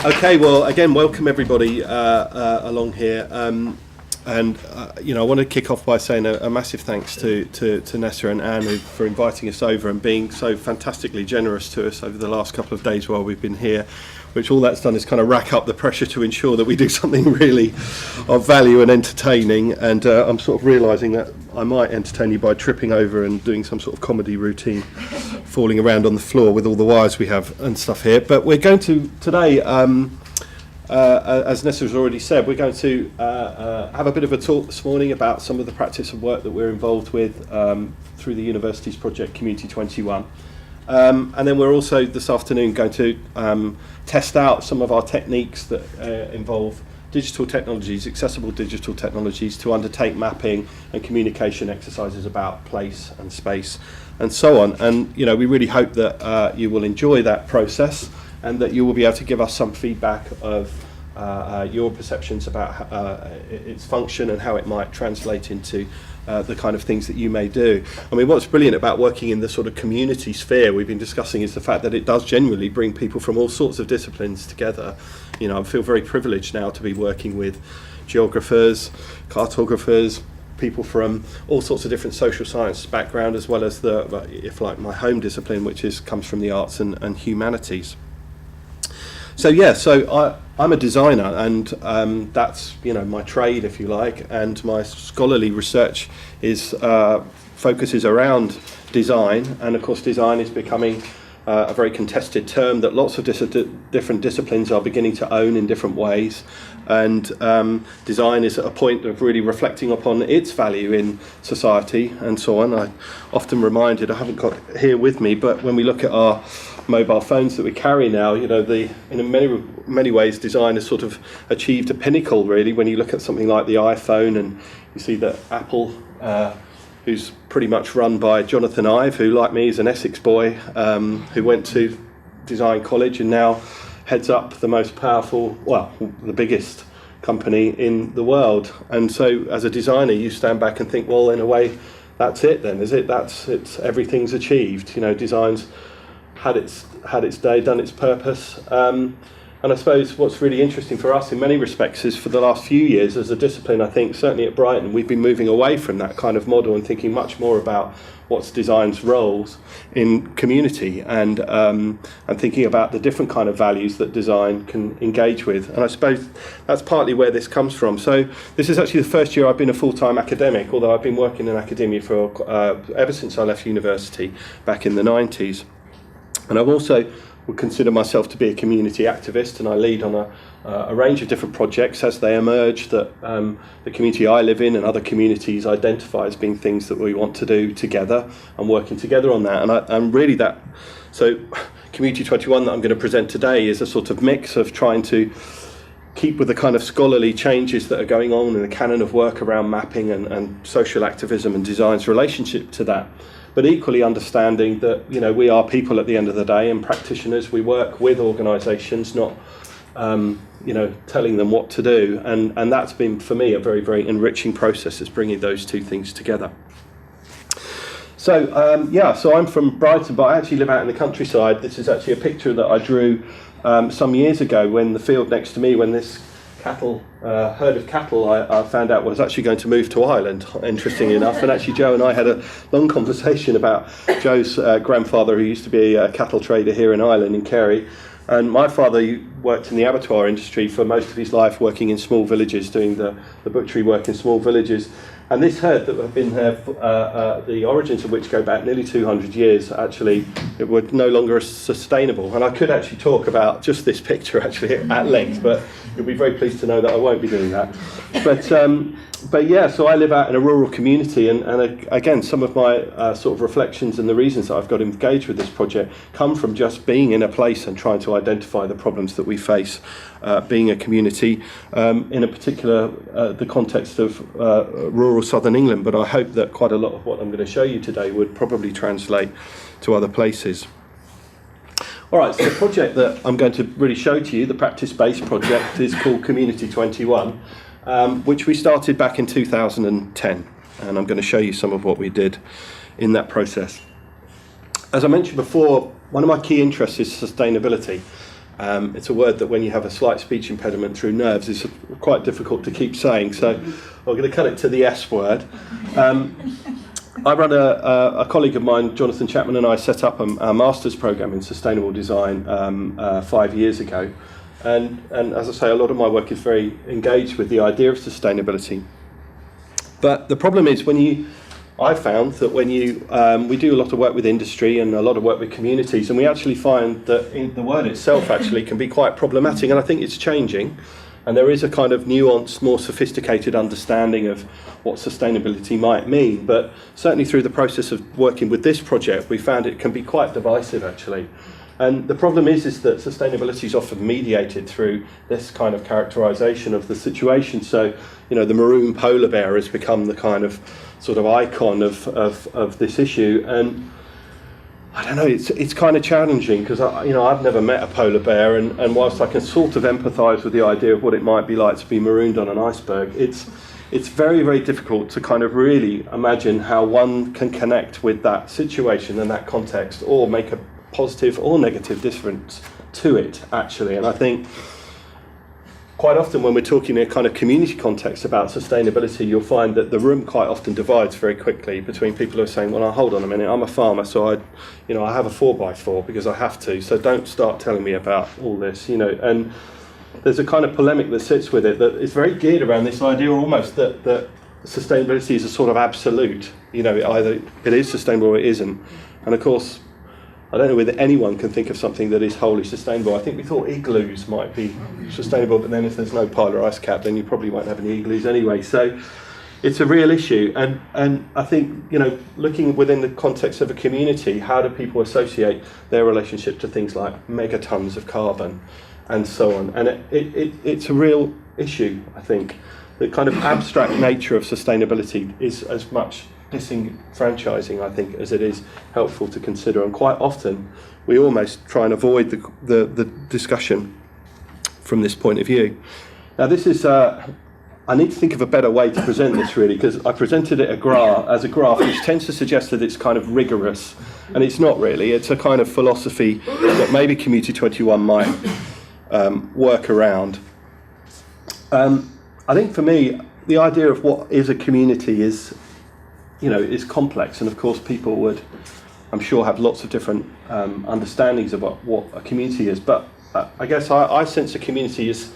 Okay, well, again, welcome everybody along here. I want to kick off by saying a massive thanks to Nessa and Anne for inviting us over and being so fantastically generous to us over the last couple of days while we've been here, which all that's done is kind of rack up the pressure to ensure that we do something really of value and entertaining. And I'm sort of realising that I might entertain you by tripping over and doing some sort of comedy routine, falling around on the floor with all the wires we have and stuff here. But we're going to today, as Nessa has already said, we're going to have a bit of a talk this morning about some of the practice and work that we're involved with through the university's project Community 21. And then we're also this afternoon going to test out some of our techniques that involve digital technologies, accessible digital technologies, to undertake mapping and communication exercises about place and space and so on. And we really hope that you will enjoy that process and that you will be able to give us some feedback of your perceptions about its function and how it might translate into the kind of things that you may do. I mean, what's brilliant about working in the sort of community sphere we've been discussing is the fact that it does genuinely bring people from all sorts of disciplines together. I feel very privileged now to be working with geographers, cartographers, people from all sorts of different social science background, as well as my home discipline, which comes from the arts and humanities. So I'm a designer, and that's my trade, if you like, and my scholarly research focuses around design, and of course design is becoming a very contested term that lots of different disciplines are beginning to own in different ways, and design is at a point of really reflecting upon its value in society and so on. I often reminded, I haven't got here with me, but when we look at our mobile phones that we carry now, in many ways design has sort of achieved a pinnacle, really, when you look at something like the iPhone and you see that Apple, who's pretty much run by Jonathan Ive, who, like me, is an Essex boy, who went to design college and now heads up the most powerful, the biggest company in the world. And so as a designer, you stand back and think, well, in a way, that's it then, is it? Everything's achieved. Design's had its day, done its purpose. And I suppose what's really interesting for us in many respects is for the last few years as a discipline, I think certainly at Brighton, we've been moving away from that kind of model and thinking much more about what's design's roles in community and thinking about the different kind of values that design can engage with. And I suppose that's partly where this comes from. So this is actually the first year I've been a full-time academic, although I've been working in academia for ever since I left university back in the 90s. And I've also would consider myself to be a community activist, and I lead on a range of different projects as they emerge that the community I live in and other communities identify as being things that we want to do together and working together on that. And I'm really that. So Community 21 that I'm going to present today is a sort of mix of trying to keep with the kind of scholarly changes that are going on in the canon of work around mapping and social activism and design's relationship to that, but equally understanding that we are people at the end of the day and practitioners. We work with organisations, not telling them what to do, and that's been for me a very, very enriching process, is bringing those two things together. So so I'm from Brighton, but I actually live out in the countryside. This is actually a picture that I drew some years ago when the field next to me, when this herd of cattle I found out was actually going to move to Ireland, interestingly enough. And actually Joe and I had a long conversation about Joe's grandfather, who used to be a cattle trader here in Ireland, in Kerry. And my father worked in the abattoir industry for most of his life, working in small villages, doing the butchery work in small villages. And this herd that have been there, the origins of which go back nearly 200 years, actually, it were no longer sustainable. And I could actually talk about just this picture actually at length, but you'll be very pleased to know that I won't be doing that. But yeah, so I live out in a rural community, and again, some of my sort of reflections and the reasons that I've got engaged with this project come from just being in a place and trying to identify the problems that we face being a community, in a particular the context of rural southern England, but I hope that quite a lot of what I'm going to show you today would probably translate to other places. All right, so the project that I'm going to really show to you, the practice-based project, is called Community 21, which we started back in 2010, and I'm going to show you some of what we did in that process. As I mentioned before, one of my key interests is sustainability, It's a word that when you have a slight speech impediment through nerves is quite difficult to keep saying, so I'm going to cut it to the S word. I run a colleague of mine, Jonathan Chapman, and I set up a master's programme in sustainable design 5 years ago. And as I say, a lot of my work is very engaged with the idea of sustainability. But the problem is I found that when we do a lot of work with industry and a lot of work with communities, and we actually find that the word itself actually can be quite problematic, and I think it's changing. And there is a kind of nuanced, more sophisticated understanding of what sustainability might mean. But certainly through the process of working with this project, we found it can be quite divisive, actually. And the problem is that sustainability is often mediated through this kind of characterisation of the situation. So, the maroon polar bear has become the kind of sort of icon of this issue. And I don't know, it's kind of challenging because I've never met a polar bear, and whilst I can sort of empathise with the idea of what it might be like to be marooned on an iceberg, it's very, very difficult to kind of really imagine how one can connect with that situation and that context, or make a positive or negative difference to it, actually. And I think quite often when we're talking in a kind of community context about sustainability, you'll find that the room quite often divides very quickly between people who are saying, well, hold on a minute, I'm a farmer, so I have a 4x4 because I have to, so don't start telling me about all this, and there's a kind of polemic that sits with it that is very geared around this idea almost that sustainability is a sort of absolute, either it is sustainable or it isn't. And of course, I don't know whether anyone can think of something that is wholly sustainable. I think we thought igloos might be sustainable, but then if there's no polar ice cap, then you probably won't have any igloos anyway. So it's a real issue. And I think, looking within the context of a community, how do people associate their relationship to things like megatons of carbon and so on? And it's a real issue, I think. The kind of abstract nature of sustainability is as much disenfranchising, I think, as it is helpful to consider, and quite often we almost try and avoid the discussion from this point of view. Now this is I need to think of a better way to present this, really, because I presented it as a graph which tends to suggest that it's kind of rigorous, and it's not really. It's a kind of philosophy that maybe Community 21 might work around. I think for me the idea of what is a community is complex, and of course people would, I'm sure, have lots of different understandings about what a community is, but I guess I sense a community is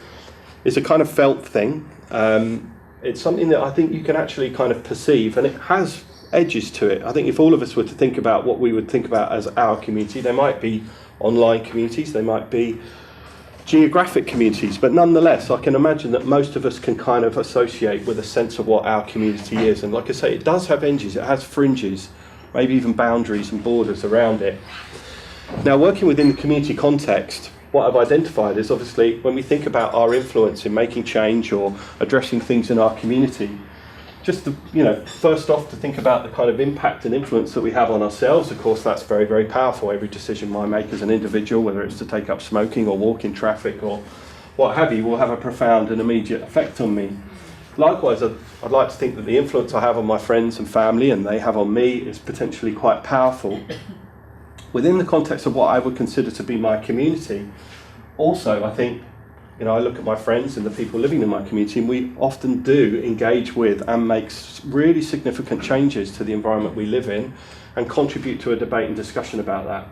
a kind of felt thing. It's something that I think you can actually kind of perceive, and it has edges to it. I think if all of us were to think about what we would think about as our community, there might be online communities, there might be geographic communities, but nonetheless I can imagine that most of us can kind of associate with a sense of what our community is. And like I say, it does have edges, it has fringes, maybe even boundaries and borders around it. Now, working within the community context, what I've identified is, obviously, when we think about our influence in making change or addressing things in our community, just to, first off, to think about the kind of impact and influence that we have on ourselves. Of course, that's very, very powerful. Every decision I make as an individual, whether it's to take up smoking or walk in traffic or what have you, will have a profound and immediate effect on me. Likewise, I'd like to think that the influence I have on my friends and family, and they have on me, is potentially quite powerful. Within the context of what I would consider to be my community, also, I think, I look at my friends and the people living in my community, and we often do engage with and make really significant changes to the environment we live in and contribute to a debate and discussion about that.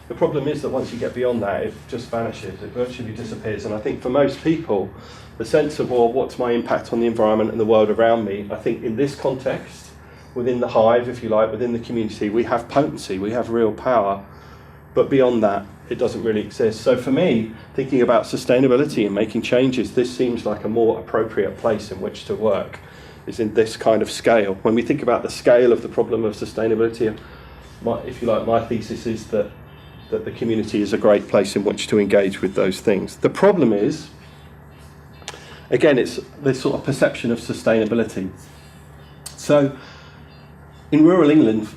The problem is that once you get beyond that, it just vanishes, it virtually disappears. And I think for most people, the sense of, well, what's my impact on the environment and the world around me, I think in this context, within the hive, if you like, within the community, we have potency, we have real power, but beyond that, it doesn't really exist. So for me, thinking about sustainability and making changes, this seems like a more appropriate place in which to work, is in this kind of scale. When we think about the scale of the problem of sustainability, if you like, my thesis is that the community is a great place in which to engage with those things. The problem is, again, it's this sort of perception of sustainability. So in rural England,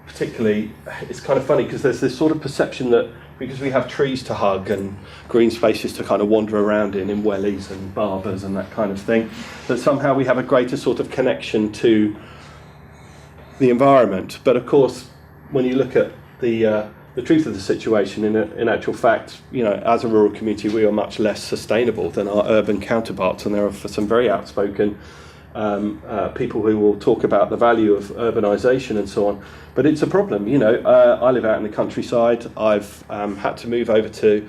particularly, it's kind of funny because there's this sort of perception that because we have trees to hug and green spaces to kind of wander around in wellies and barbers and that kind of thing, that somehow we have a greater sort of connection to the environment. But of course, when you look at the the truth of the situation, in actual fact, as a rural community, we are much less sustainable than our urban counterparts, and there are some very outspoken people who will talk about the value of urbanisation and so on. But it's a problem, I live out in the countryside. I've had to move over to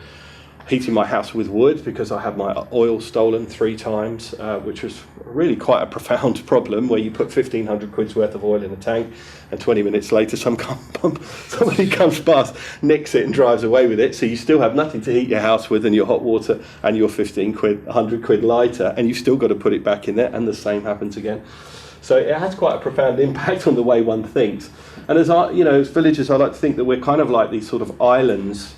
heating my house with wood because I had my oil stolen 3 times, which was really quite a profound problem, where you put 1,500 quid's worth of oil in a tank and 20 minutes later somebody comes past, nicks it and drives away with it, so you still have nothing to heat your house with and your hot water and your 100 quid lighter, and you've still got to put it back in there, and the same happens again. So it has quite a profound impact on the way one thinks. And as villagers, I like to think that we're kind of like these sort of islands,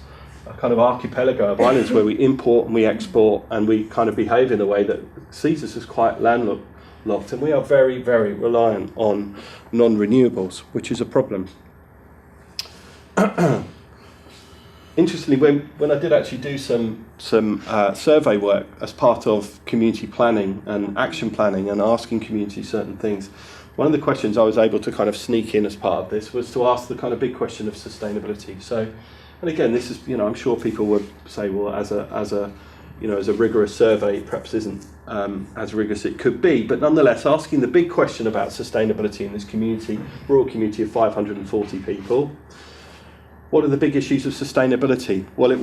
a kind of archipelago of islands where we import and we export, and we kind of behave in a way that sees us as quite landlocked, and we are very, very reliant on non-renewables, which is a problem. Interestingly, when I did actually do some survey work as part of community planning and action planning and asking community certain things, one of the questions I was able to kind of sneak in as part of this was to ask the kind of big question of sustainability. So, and again, this is, I'm sure people would say, well, as a rigorous survey, perhaps isn't as rigorous it could be, but nonetheless, asking the big question about sustainability in this community, rural community of 540 people. What are the big issues of sustainability? Well,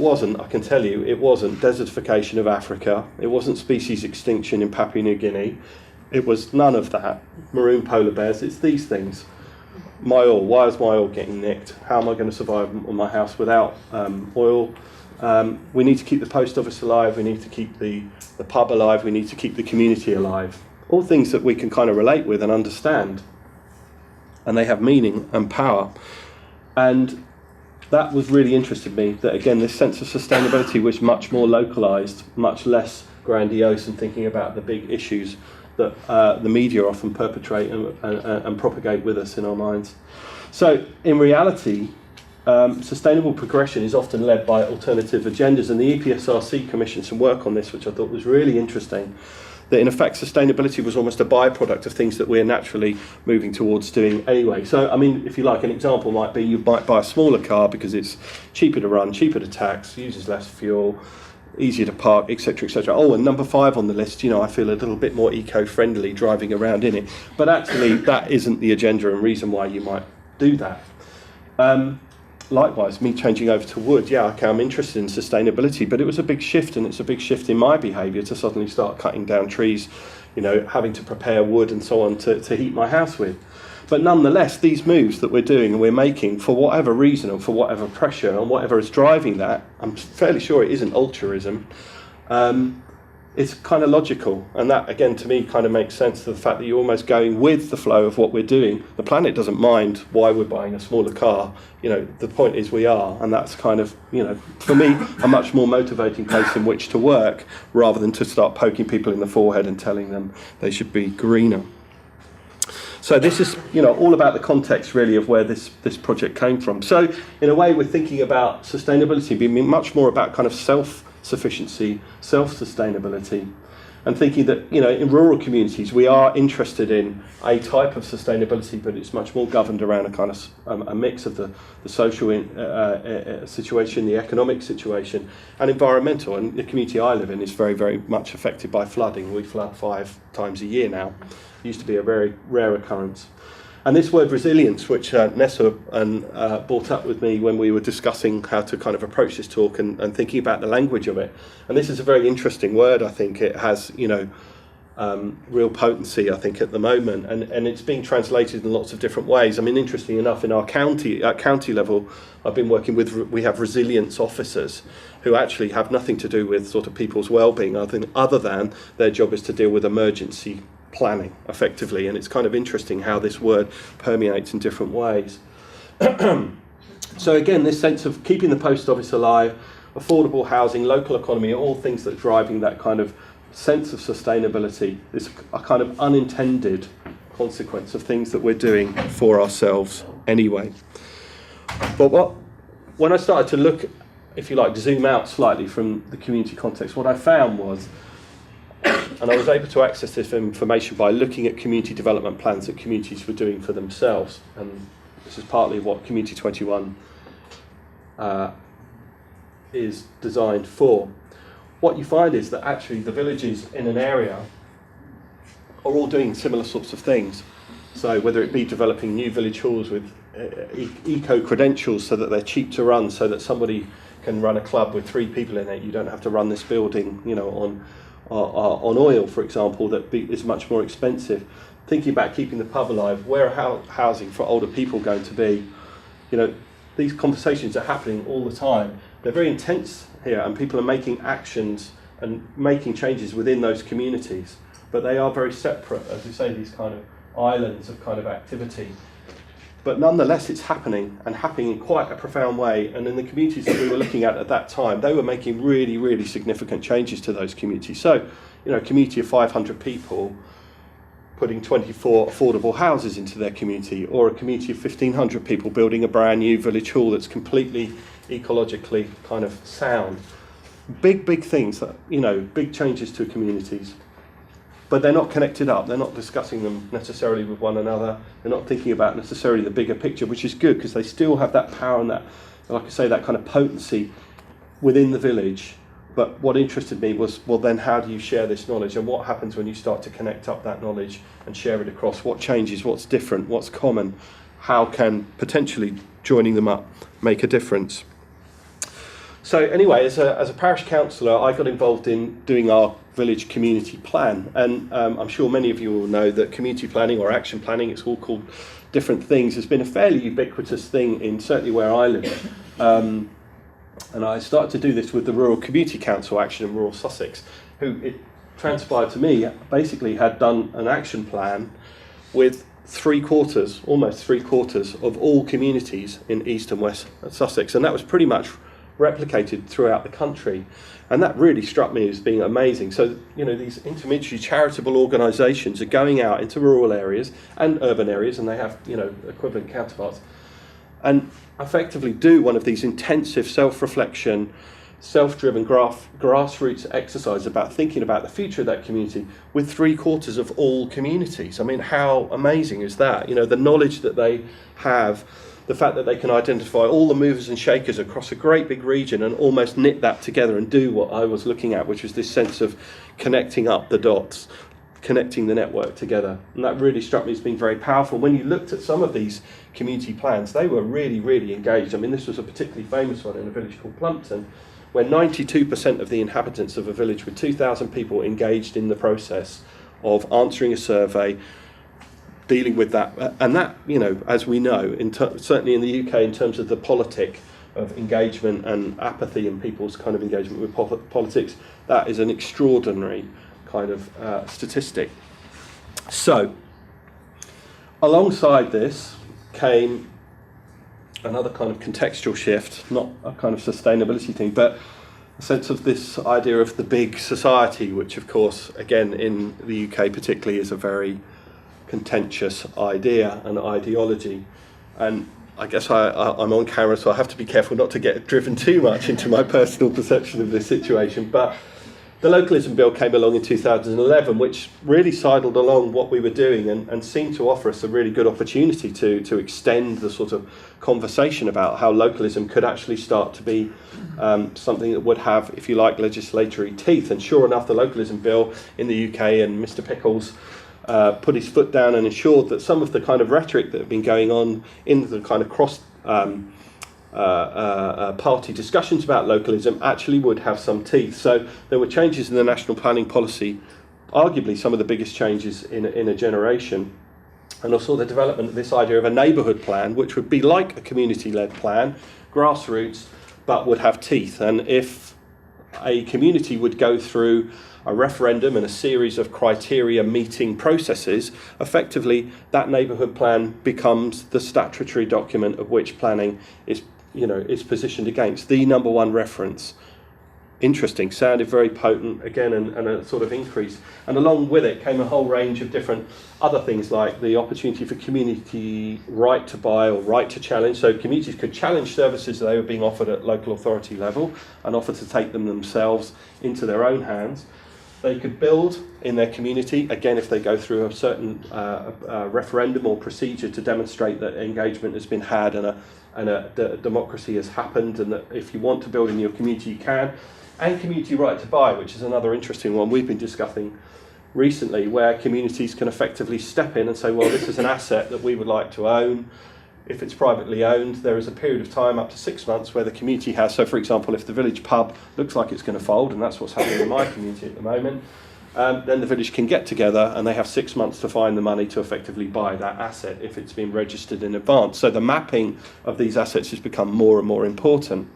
I can tell you, it wasn't desertification of Africa, it wasn't species extinction in Papua New Guinea, it was none of that. Maroon polar bears, it's these things. My oil, why is my oil getting nicked? How am I going to survive on my house without oil? We need to keep the post office alive, we need to keep the pub alive, we need to keep the community alive. All things that we can kind of relate with and understand. And they have meaning and power. And that was really interested me, that again, this sense of sustainability was much more localised, much less grandiose, and thinking about the big issues that the media often perpetrate and propagate with us in our minds. So in reality, sustainable progression is often led by alternative agendas, and the EPSRC commissioned some work on this, which I thought was really interesting, that in effect sustainability was almost a byproduct of things that we're naturally moving towards doing anyway. So, I mean, if you like, an example might be you might buy a smaller car because it's cheaper to run, cheaper to tax, uses less fuel, easier to park, etc., etc. Oh, and number 5 on the list, I feel a little bit more eco-friendly driving around in it. But actually, that isn't the agenda and reason why you might do that. Likewise, me changing over to wood, okay, I'm interested in sustainability, but it was a big shift, and it's a big shift in my behaviour to suddenly start cutting down trees, having to prepare wood and so on to heat my house with. But nonetheless, these moves that we're doing and we're making, for whatever reason and for whatever pressure and whatever is driving that, I'm fairly sure it isn't altruism, it's kind of logical. And that, again, to me, kind of makes sense to the fact that you're almost going with the flow of what we're doing. The planet doesn't mind why we're buying a smaller car. The point is we are. And that's kind of, for me, a much more motivating place in which to work, rather than to start poking people in the forehead and telling them they should be greener. So this is, all about the context, really, of where this project came from. So, in a way, we're thinking about sustainability being much more about kind of self-sufficiency, self-sustainability, and thinking that, in rural communities, we are interested in a type of sustainability, but it's much more governed around a kind of a mix of the social situation, the economic situation, and environmental. And the community I live in is very, very much affected by flooding. We flood 5 times a year now. Used to be a very rare occurrence. And this word resilience, which Nessa brought up with me when we were discussing how to kind of approach this talk and thinking about the language of it. And this is a very interesting word. I think it has, real potency, I think, at the moment. And it's being translated in lots of different ways. I mean, interesting enough, in our county, at county level, I've been working with, we have resilience officers who actually have nothing to do with sort of people's well-being, other than their job is to deal with emergency planning effectively. And it's kind of interesting how this word permeates in different ways. So again, this sense of keeping the post office alive, affordable housing, local economy, are all things that are driving that kind of sense of sustainability. It's a kind of unintended consequence of things that we're doing for ourselves anyway. But when I started to look, if you like, zoom out slightly from the community context, what I found was, and I was able to access this information by looking at community development plans that communities were doing for themselves. And this is partly what Community 21 is designed for. What you find is that actually the villages in an area are all doing similar sorts of things. So whether it be developing new village halls with eco-credentials so that they're cheap to run, so that somebody can run a club with 3 people in it, you don't have to run this building, on oil, for example, is much more expensive. Thinking about keeping the pub alive, where are housing for older people going to be? These conversations are happening all the time. They're very intense here, and people are making actions and making changes within those communities, but they are very separate, as you say, these kind of islands of kind of activity. But nonetheless, it's happening, and happening in quite a profound way. And in the communities that we were looking at that time, they were making really, really significant changes to those communities. So, a community of 500 people putting 24 affordable houses into their community, or a community of 1,500 people building a brand new village hall that's completely ecologically kind of sound. Big things, big changes to communities. But they're not connected up, they're not discussing them necessarily with one another, they're not thinking about necessarily the bigger picture, which is good because they still have that power and that, like I say, that kind of potency within the village. But what interested me was, well then how do you share this knowledge, and what happens when you start to connect up that knowledge and share it across? What changes, what's different, what's common, how can potentially joining them up make a difference? So anyway, as a parish councillor, I got involved in doing our village community plan, and I'm sure many of you will know that community planning or action planning, it's all called different things, has been a fairly ubiquitous thing in certainly where I live. And I started to do this with the Rural Community Council Action in rural Sussex, who, it transpired to me, basically had done an action plan with almost three quarters of all communities in East and West Sussex, and that was pretty much replicated throughout the country, and that really struck me as being amazing. So these intermediary charitable organisations are going out into rural areas and urban areas, and they have equivalent counterparts, and effectively do one of these intensive self-reflection, self-driven grassroots exercise about thinking about the future of that community with 3/4 of all communities. I mean, how amazing is that? The knowledge that they have, the fact that they can identify all the movers and shakers across a great big region and almost knit that together and do what I was looking at, which was this sense of connecting up the dots, connecting the network together. And that really struck me as being very powerful. When you looked at some of these community plans, they were really, really engaged. I mean, this was a particularly famous one in a village called Plumpton, where 92% of the inhabitants of a village with 2,000 people engaged in the process of answering a survey, dealing with that. And that, as we know, certainly in the UK, in terms of the politic of engagement and apathy in people's kind of engagement with politics, that is an extraordinary kind of statistic. So, alongside this came another kind of contextual shift, not a kind of sustainability thing, but a sense of this idea of the big society, which of course, again, in the UK particularly, is a very contentious idea and ideology. And I guess I'm on camera, so I have to be careful not to get driven too much into my personal perception of this situation. But the Localism Bill came along in 2011, which really sidled along what we were doing and seemed to offer us a really good opportunity to extend the sort of conversation about how localism could actually start to be something that would have, if you like, legislatory teeth. And sure enough, the Localism Bill in the UK, and Mr. Pickles put his foot down and ensured that some of the kind of rhetoric that had been going on in the kind of cross party discussions about localism actually would have some teeth. So there were changes in the national planning policy, arguably some of the biggest changes in a generation, and also the development of this idea of a neighbourhood plan, which would be like a community-led plan, grassroots, but would have teeth. And if a community would go through a referendum and a series of criteria meeting processes, effectively that neighbourhood plan becomes the statutory document of which planning is positioned against, the number one reference. Interesting, sounded very potent again, and a sort of increase. And along with it came a whole range of different other things, like the opportunity for community right to buy or right to challenge. So communities could challenge services that they were being offered at local authority level and offer to take them themselves into their own hands. they could build in their community, again if they go through a certain referendum or procedure to demonstrate that engagement has been had and a democracy has happened, and that if you want to build in your community you can. And community right to buy, which is another interesting one we've been discussing recently, where communities can effectively step in and say, well, this is an asset that we would like to own. If it's privately owned, there is a period of time up to 6 months where the community has, so for example, if the village pub looks like it's going to fold, and that's what's happening in my community at the moment, then the village can get together and they have 6 months to find the money to effectively buy that asset if it's been registered in advance. So the mapping of these assets has become more and more important.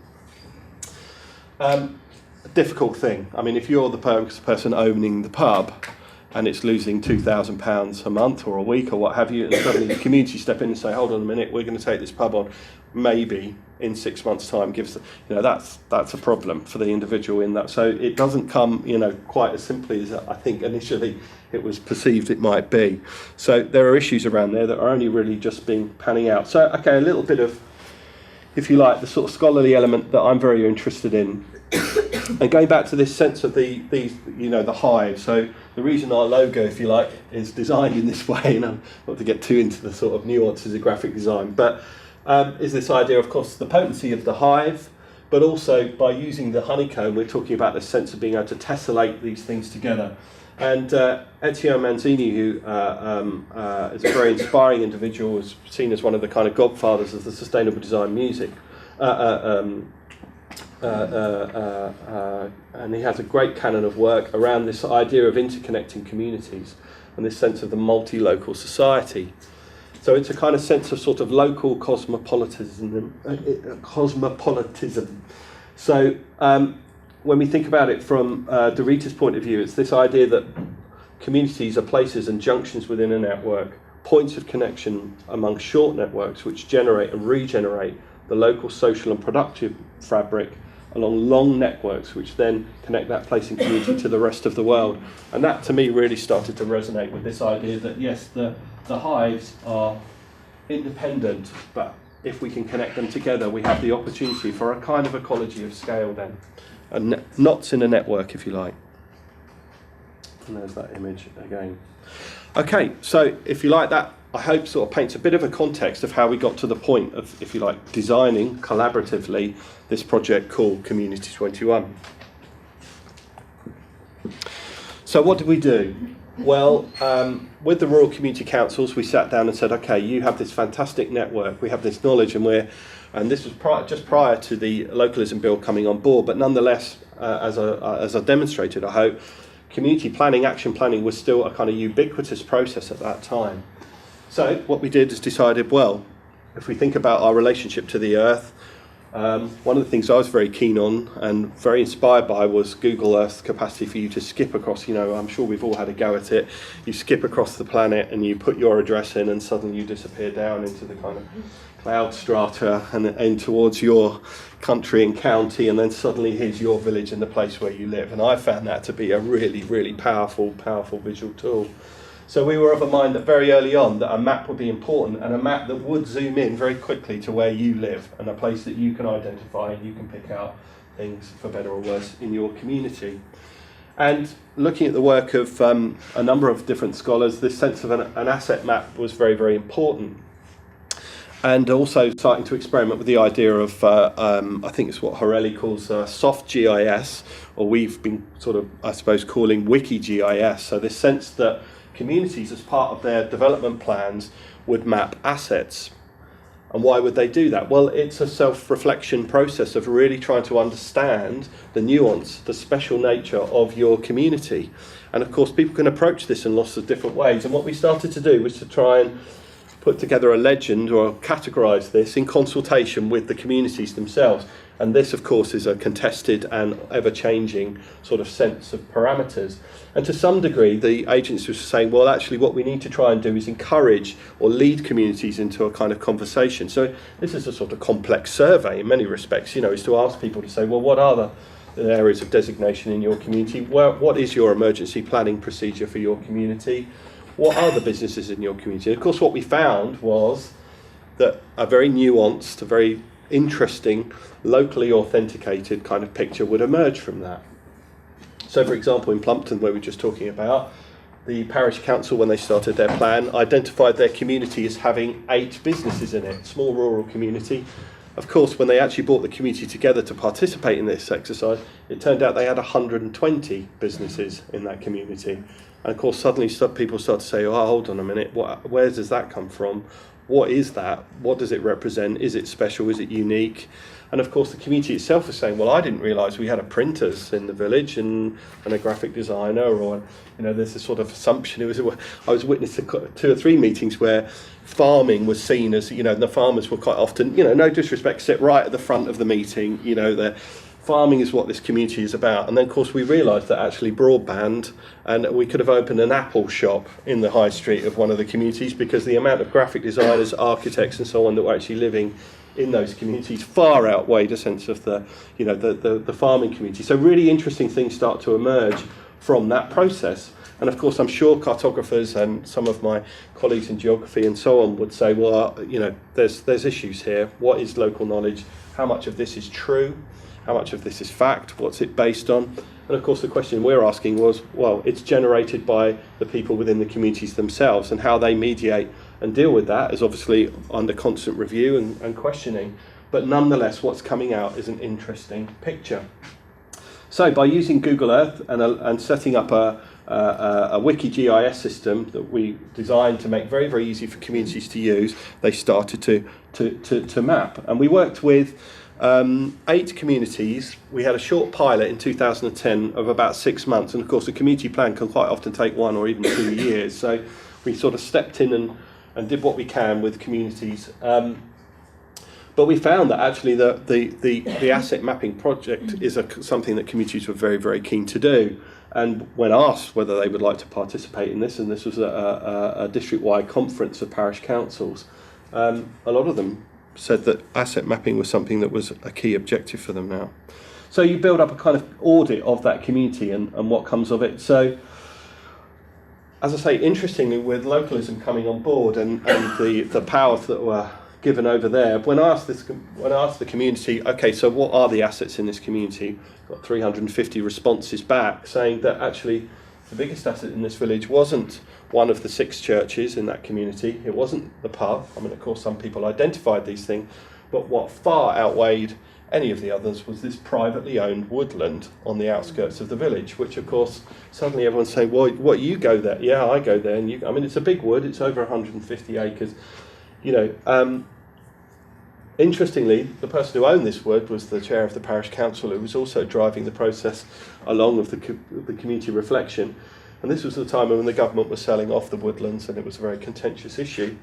A difficult thing. I mean, if you're the person owning the pub and it's losing £2,000 a month or a week or what have you, and suddenly the community step in and say, hold on a minute, we're going to take this pub on, maybe in 6 months' time gives, that's a problem for the individual in that. So it doesn't come, quite as simply as I think initially it was perceived it might be. So there are issues around there that are only really just panning out. So, okay, a little bit of, if you like, the sort of scholarly element that I'm very interested in. And going back to this sense of the hive, so the reason our logo, if you like, is designed in this way, and I'm not to get too into the sort of nuances of graphic design, but is this idea, of course, the potency of the hive, but also by using the honeycomb, we're talking about the sense of being able to tessellate these things together. And Ezio Manzini, who is a very inspiring individual, is seen as one of the kind of godfathers of the sustainable design music. And he has a great canon of work around this idea of interconnecting communities and this sense of the multi-local society. So it's a kind of sense of sort of local cosmopolitanism. So when we think about it from De Rita's point of view, it's this idea that communities are places and junctions within a network, points of connection among short networks which generate and regenerate the local social and productive fabric along long networks which then connect that place and community to the rest of the world. And that to me really started to resonate with this idea that yes, the hives are independent, but if we can connect them together we have the opportunity for a kind of ecology of scale then. And knots in a network, if you like. And there's that image again. Okay, so if you like, that I hope sort of paints a bit of a context of how we got to the point of, if you like, designing collaboratively this project called Community 21. So what did we do? Well, with the rural community councils, we sat down and said, okay, you have this fantastic network, we have this knowledge, and this was just prior to the localism bill coming on board, but nonetheless, as I demonstrated, I hope, community planning, action planning was still a kind of ubiquitous process at that time. So what we did is decided, well, if we think about our relationship to the earth, one of the things I was very keen on and very inspired by was Google Earth's capacity for you to skip across, I'm sure we've all had a go at it. You skip across the planet and you put your address in and suddenly you disappear down into the kind of cloud strata and towards your country and county, and then suddenly here's your village and the place where you live. And I found that to be a really, really powerful visual tool. So we were of a mind that very early on that a map would be important, and a map that would zoom in very quickly to where you live and a place that you can identify and you can pick out things, for better or worse, in your community. And looking at the work of a number of different scholars, this sense of an asset map was very, very important. And also starting to experiment with the idea of, I think it's what Horelli calls soft GIS, or we've been sort of, I suppose, calling wiki GIS. So this sense that communities, as part of their development plans, would map assets. And why would they do that? Well, it's a self-reflection process of really trying to understand the nuance, the special nature of your community. And of course, people can approach this in lots of different ways. And what we started to do was to try and put together a legend or categorise this in consultation with the communities themselves. And this, of course, is a contested and ever-changing sort of sense of parameters. And to some degree, the agency was saying, well, actually, what we need to try and do is encourage or lead communities into a kind of conversation. So this is a sort of complex survey in many respects, is to ask people to say, well, what are the areas of designation in your community? What is your emergency planning procedure for your community? What are the businesses in your community? And of course, what we found was that a very nuanced, a very interesting, locally authenticated kind of picture would emerge from that. So, for example, in Plumpton, where we were just talking about, the parish council, when they started their plan, identified their community as having 8 businesses in it, small rural community. Of course, when they actually brought the community together to participate in this exercise, it turned out they had 120 businesses in that community. And of course, suddenly people start to say, oh, hold on a minute, where does that come from? What is that? What does it represent? Is it special? Is it unique? And of course, the community itself is saying, well, I didn't realise we had a printers in the village and a graphic designer, or, there's this sort of assumption. I was witness to 2 or 3 meetings where farming was seen as, the farmers were quite often, no disrespect, sit right at the front of the meeting, farming is what this community is about. And then, of course, we realised that actually broadband, and we could have opened an Apple shop in the high street of one of the communities, because the amount of graphic designers, architects and so on that were actually living in those communities far outweighed a sense of the farming community. So really interesting things start to emerge from that process. And of course, I'm sure cartographers and some of my colleagues in geography and so on would say, well, there's issues here. What is local knowledge? How much of this is true? How much of this is fact? What's it based on? And of course, the question we're asking was, well, it's generated by the people within the communities themselves, and how they mediate and deal with that is obviously under constant review and questioning. But nonetheless, what's coming out is an interesting picture. So by using Google Earth and setting up a wiki GIS system that we designed to make very, very easy for communities to use, they started to map. And we worked with 8 communities. We had a short pilot in 2010 of about 6 months, and of course a community plan can quite often take 1 or even 2 years. So we sort of stepped in and did what we can with communities. But we found that actually the asset mapping project is something that communities were very, very keen to do. And when asked whether they would like to participate in this, and this was a district-wide conference of parish councils, a lot of them said that asset mapping was something that was a key objective for them now. So you build up a kind of audit of that community and what comes of it. So, as I say, interestingly, with localism coming on board and the powers that were given over there, when I asked the community, okay, so what are the assets in this community? Got 350 responses back saying that actually the biggest asset in this village wasn't one of the 6 churches in that community. It wasn't the pub. I mean, of course, some people identified these things, but what far outweighed any of the others was this privately owned woodland on the outskirts of the village, which, of course, suddenly everyone's saying, well, what, you go there? Yeah, I go there. And I mean, it's a big wood. It's over 150 acres. Interestingly, the person who owned this wood was the chair of the parish council, who was also driving the process along with the community reflection. And this was the time when the government was selling off the woodlands, and it was a very contentious issue.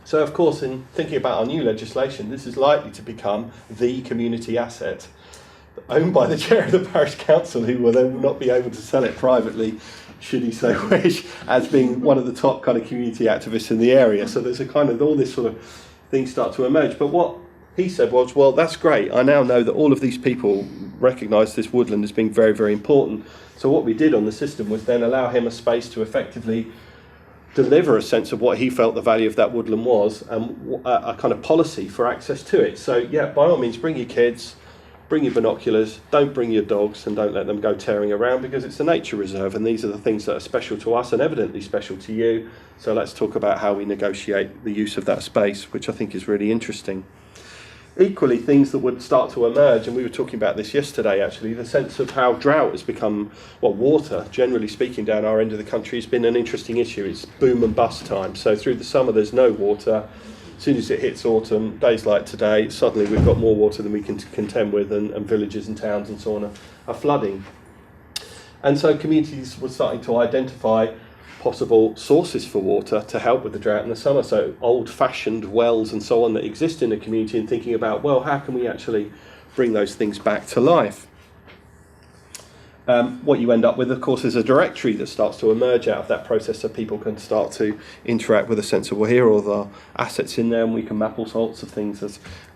So, of course, in thinking about our new legislation, this is likely to become the community asset, owned by the chair of the parish council, who will then not be able to sell it privately, should he so wish, as being one of the top kind of community activists in the area. So there's a kind of all this sort of things start to emerge. But what he said was, well, that's great. I now know that all of these people recognise this woodland as being very, very important. So what we did on the system was then allow him a space to effectively deliver a sense of what he felt the value of that woodland was, and a kind of policy for access to it. So yeah, by all means, bring your kids, bring your binoculars, don't bring your dogs, and don't let them go tearing around, because it's a nature reserve, and these are the things that are special to us and evidently special to you. So let's talk about how we negotiate the use of that space, which I think is really interesting. Equally, things that would start to emerge, and we were talking about this yesterday actually, the sense of how drought has become, well, water, generally speaking, down our end of the country has been an interesting issue. It's boom and bust time. So through the summer there's no water. As soon as it hits autumn, days like today, suddenly we've got more water than we can contend with, and villages and towns and so on are flooding. And so communities were starting to identify possible sources for water to help with the drought in the summer. So old-fashioned wells and so on that exist in a community, and thinking about, well, how can we actually bring those things back to life? What you end up with, of course, is a directory that starts to emerge out of that process, so people can start to interact with a sense of, well, here are all the assets in there, and we can map all sorts of things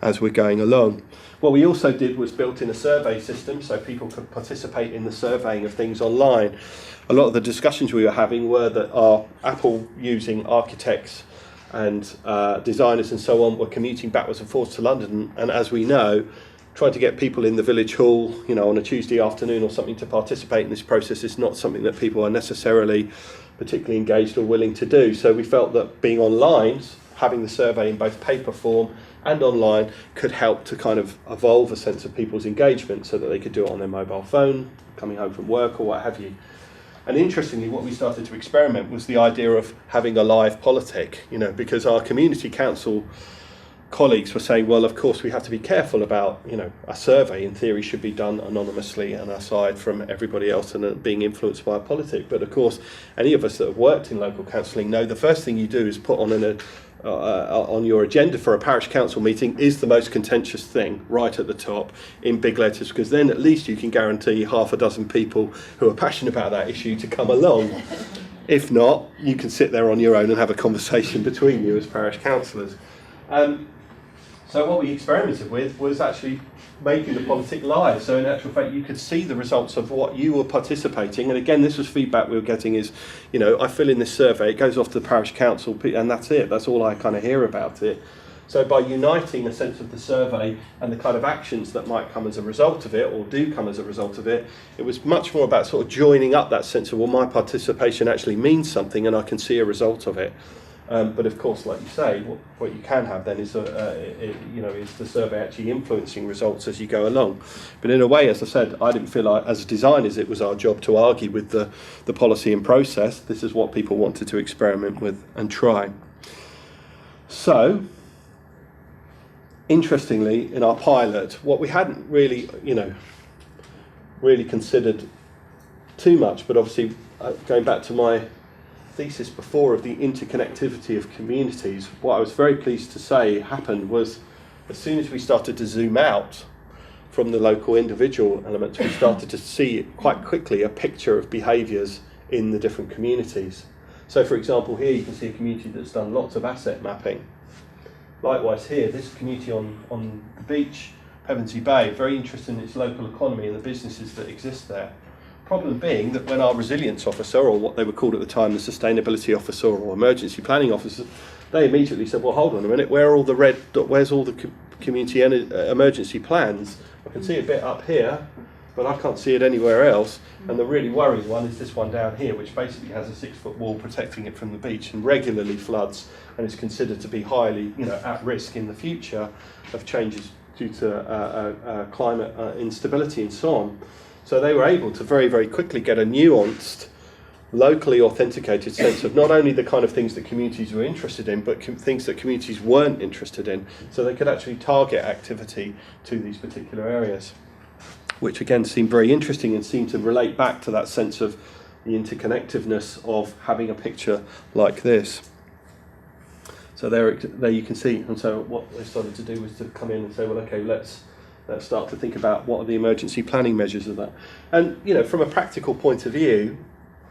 as we're going along. What we also did was built in a survey system, so people could participate in the surveying of things online. A lot of the discussions we were having were that our Apple using architects and designers and so on were commuting backwards and forwards to London, and as we know, trying to get people in the village hall, you know, on a Tuesday afternoon or something to participate in this process is not something that people are necessarily particularly engaged or willing to do. So we felt that being online, having the survey in both paper form and online, could help to kind of evolve a sense of people's engagement so that they could do it on their mobile phone, coming home from work or what have you. And interestingly, what we started to experiment was the idea of having a live politic, you know, because our community council colleagues were saying, well, of course we have to be careful about, you know, a survey in theory should be done anonymously and aside from everybody else and being influenced by a politic. But of course, any of us that have worked in local councilling know the first thing you do is put on your agenda for a parish council meeting is the most contentious thing right at the top in big letters, because then at least you can guarantee half a dozen people who are passionate about that issue to come along. If not, you can sit there on your own and have a conversation between you as parish councillors. So what we experimented with was actually making the politic live. So in actual fact, you could see the results of what you were participating. And again, this was feedback we were getting is, you know, I fill in this survey, it goes off to the parish council, and that's it. That's all I kind of hear about it. So by uniting a sense of the survey and the kind of actions that might come as a result of it, or do come as a result of it, it was much more about sort of joining up that sense of, well, my participation actually means something and I can see a result of it. But of course, like you say, what you can have then is, is the survey actually influencing results as you go along. But in a way, as I said, I didn't feel like, as designers, it was our job to argue with the policy and process. This is what people wanted to experiment with and try. So, interestingly, in our pilot, what we hadn't really, really considered too much, but obviously going back to my thesis before of the interconnectivity of communities, what I was very pleased to say happened was as soon as we started to zoom out from the local individual elements, we started to see quite quickly a picture of behaviours in the different communities. So for example, here you can see a community that's done lots of asset mapping. Likewise here, this community on the beach, Pevensey Bay, very interested in its local economy and the businesses that exist there. Problem being that when our resilience officer, or what they were called at the time, the sustainability officer or emergency planning officer, they immediately said, well, hold on a minute, where's all the community emergency plans? I can see a bit up here, but I can't see it anywhere else. And the really worrying one is this one down here, which basically has a 6-foot wall protecting it from the beach and regularly floods and is considered to be highly, at risk in the future of changes due to climate instability and so on. So they were able to very, very quickly get a nuanced, locally authenticated sense of not only the kind of things that communities were interested in, but things that communities weren't interested in. So they could actually target activity to these particular areas, which again seemed very interesting and seemed to relate back to that sense of the interconnectiveness of having a picture like this. So there you can see. And so what they started to do was to come in and say, well, okay, let's start to think about what are the emergency planning measures of that. And, from a practical point of view,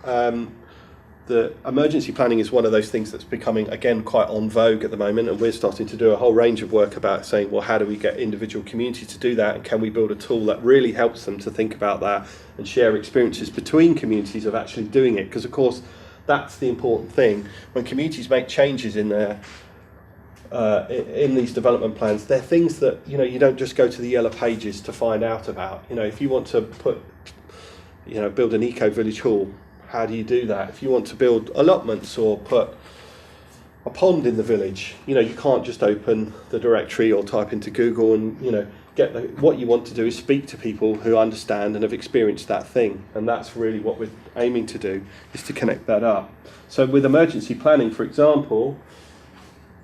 the emergency planning is one of those things that's becoming, again, quite en vogue at the moment, and we're starting to do a whole range of work about saying, well, how do we get individual communities to do that, and can we build a tool that really helps them to think about that and share experiences between communities of actually doing it? Because, of course, that's the important thing. When communities make changes in their in these development plans, they're things that you don't just go to the yellow pages to find out about. If you want to build an eco village hall, how do you do that? If you want to build allotments or put a pond in the village, you can't just open the directory or type into Google and what you want to do is speak to people who understand and have experienced that thing, and that's really what we're aiming to do, is to connect that up. So with emergency planning, for example,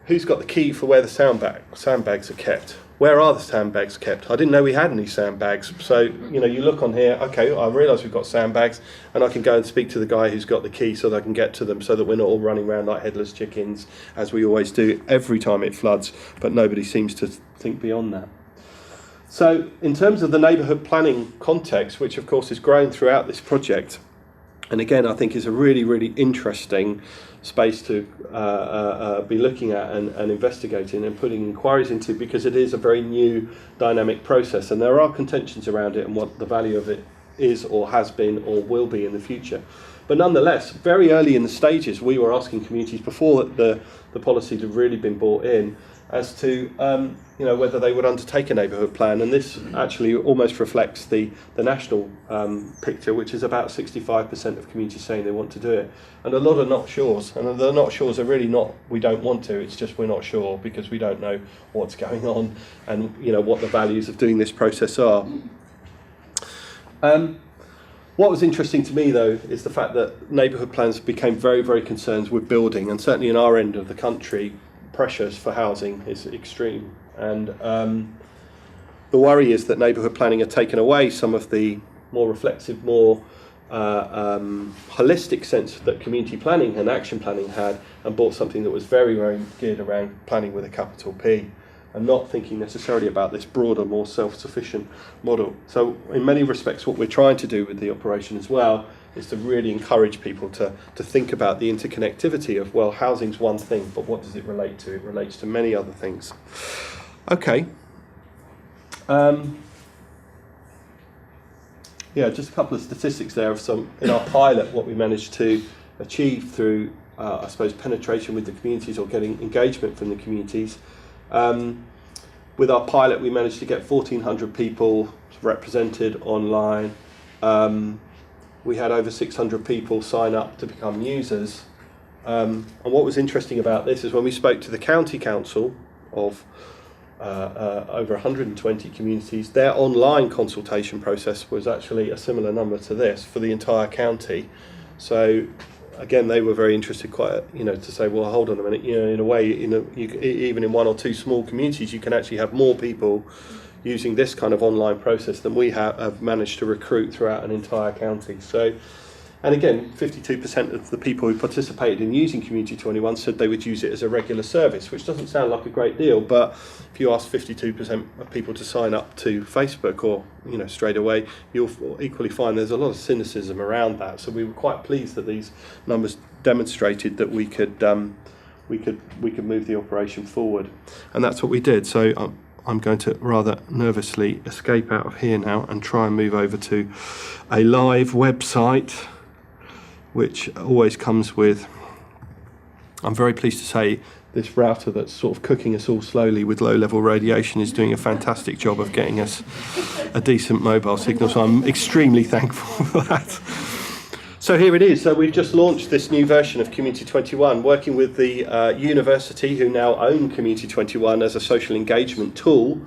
who's got the key for where the sandbags are kept? Where are the sandbags kept? I didn't know we had any sandbags. So, you look on here, okay, I realise we've got sandbags, and I can go and speak to the guy who's got the key so that I can get to them, so that we're not all running around like headless chickens, as we always do every time it floods, but nobody seems to think beyond that. So, in terms of the neighbourhood planning context, which of course is growing throughout this project, and again, I think is a really, really interesting space to be looking at and investigating and putting inquiries into, because it is a very new dynamic process, and there are contentions around it and what the value of it is or has been or will be in the future. But nonetheless, very early in the stages, we were asking communities before the policy had really been brought in as to whether they would undertake a neighbourhood plan, and this actually almost reflects the national picture, which is about 65% of communities saying they want to do it, and a lot are not sures, and the not sures are really not we don't want to, it's just we're not sure because we don't know what's going on and what the values of doing this process are. What was interesting to me, though, is the fact that neighbourhood plans became very, very concerned with building, and certainly in our end of the country, pressures for housing is extreme. And the worry is that neighbourhood planning had taken away some of the more reflexive, more holistic sense that community planning and action planning had, and brought something that was very, very geared around planning with a capital P, and not thinking necessarily about this broader, more self-sufficient model. So in many respects, what we're trying to do with the operation as well is to really encourage people to think about the interconnectivity of, well, housing's one thing, but what does it relate to? It relates to many other things. Okay. Just a couple of statistics there of some, in our pilot, what we managed to achieve through, I suppose, penetration with the communities or getting engagement from the communities. With our pilot, we managed to get 1,400 people represented online. We had over 600 people sign up to become users. And what was interesting about this is when we spoke to the county council of over 120 communities, their online consultation process was actually a similar number to this for the entire county. So again, they were very interested, to say, well, hold on a minute. In a way, even in one or two small communities, you can actually have more people using this kind of online process than we have managed to recruit throughout an entire county. So, and again, 52% of the people who participated in using Community 21 said they would use it as a regular service, which doesn't sound like a great deal, but if you ask 52% of people to sign up to Facebook or straight away, you'll equally find there's a lot of cynicism around that. So we were quite pleased that these numbers demonstrated that we could move the operation forward, and that's what we did. So I'm going to rather nervously escape out of here now and try and move over to a live website, which always comes with, I'm very pleased to say, this router that's sort of cooking us all slowly with low-level radiation is doing a fantastic job of getting us a decent mobile signal, so I'm extremely thankful for that. So here it is. So we've just launched this new version of Community 21, working with the university, who now own Community 21 as a social engagement tool.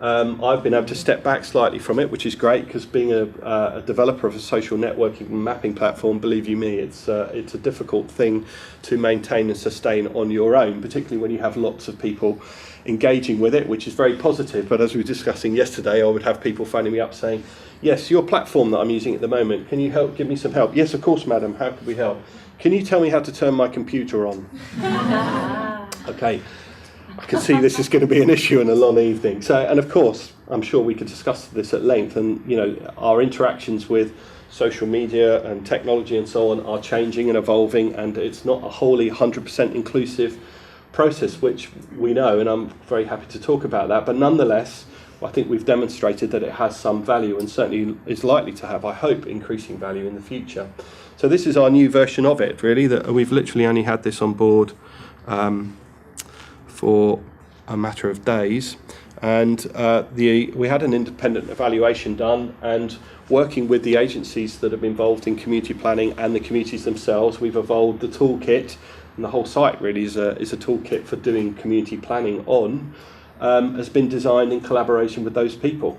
I've been able to step back slightly from it, which is great, because being a developer of a social networking and mapping platform, believe you me, it's a difficult thing to maintain and sustain on your own, particularly when you have lots of people engaging with it, which is very positive. But as we were discussing yesterday, I would have people phoning me up saying, yes, your platform that I'm using at the moment, can you give me some help? Yes, of course, madam, how could we help? Can you tell me how to turn my computer on? Okay, I can see this is going to be an issue in a long evening. So, and of course, I'm sure we could discuss this at length, and our interactions with social media and technology and so on are changing and evolving, and it's not a wholly 100% inclusive process, which we know, and I'm very happy to talk about that. But nonetheless, I think we've demonstrated that it has some value, and certainly is likely to have, I hope, increasing value in the future. So this is our new version of it, really, that we've literally only had this on board for a matter of days, and we had an independent evaluation done, and working with the agencies that have been involved in community planning and the communities themselves, we've evolved the toolkit, and the whole site really is a toolkit for doing community planning on, has been designed in collaboration with those people.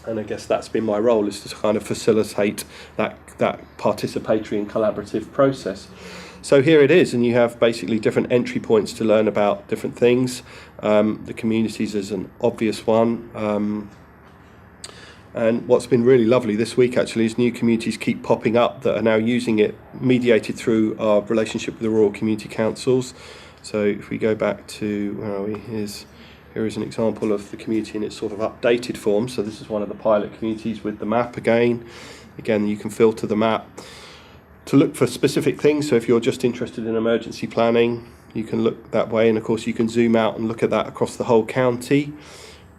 And I guess that's been my role, is to kind of facilitate that participatory and collaborative process. So here it is, and you have basically different entry points to learn about different things. The communities is an obvious one. And what's been really lovely this week actually is new communities keep popping up that are now using it, mediated through our relationship with the Rural Community Councils. So if we go back to, where are we? Here is an example of the community in its sort of updated form. So this is one of the pilot communities with the map again. Again, you can filter the map to look for specific things. So if you're just interested in emergency planning, you can look that way. And of course, you can zoom out and look at that across the whole county.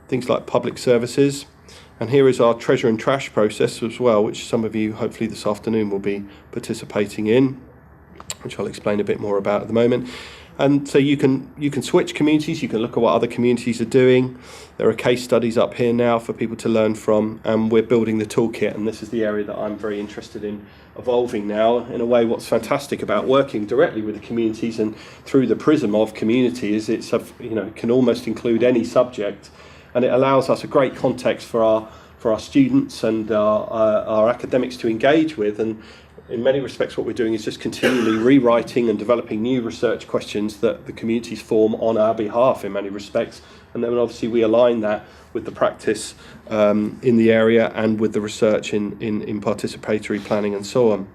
Things like public services. And here is our treasure and trash process as well, which some of you hopefully this afternoon will be participating in, which I'll explain a bit more about at the moment. And so you can switch communities, you can look at what other communities are doing. There are case studies up here now for people to learn from, and we're building the toolkit, and this is the area that I'm very interested in evolving now. In a way, what's fantastic about working directly with the communities and through the prism of community is it can almost include any subject, and it allows us a great context for our students and our academics to engage with. And in many respects, what we're doing is just continually rewriting and developing new research questions that the communities form on our behalf in many respects. And then obviously we align that with the practice in the area and with the research in participatory planning and so on.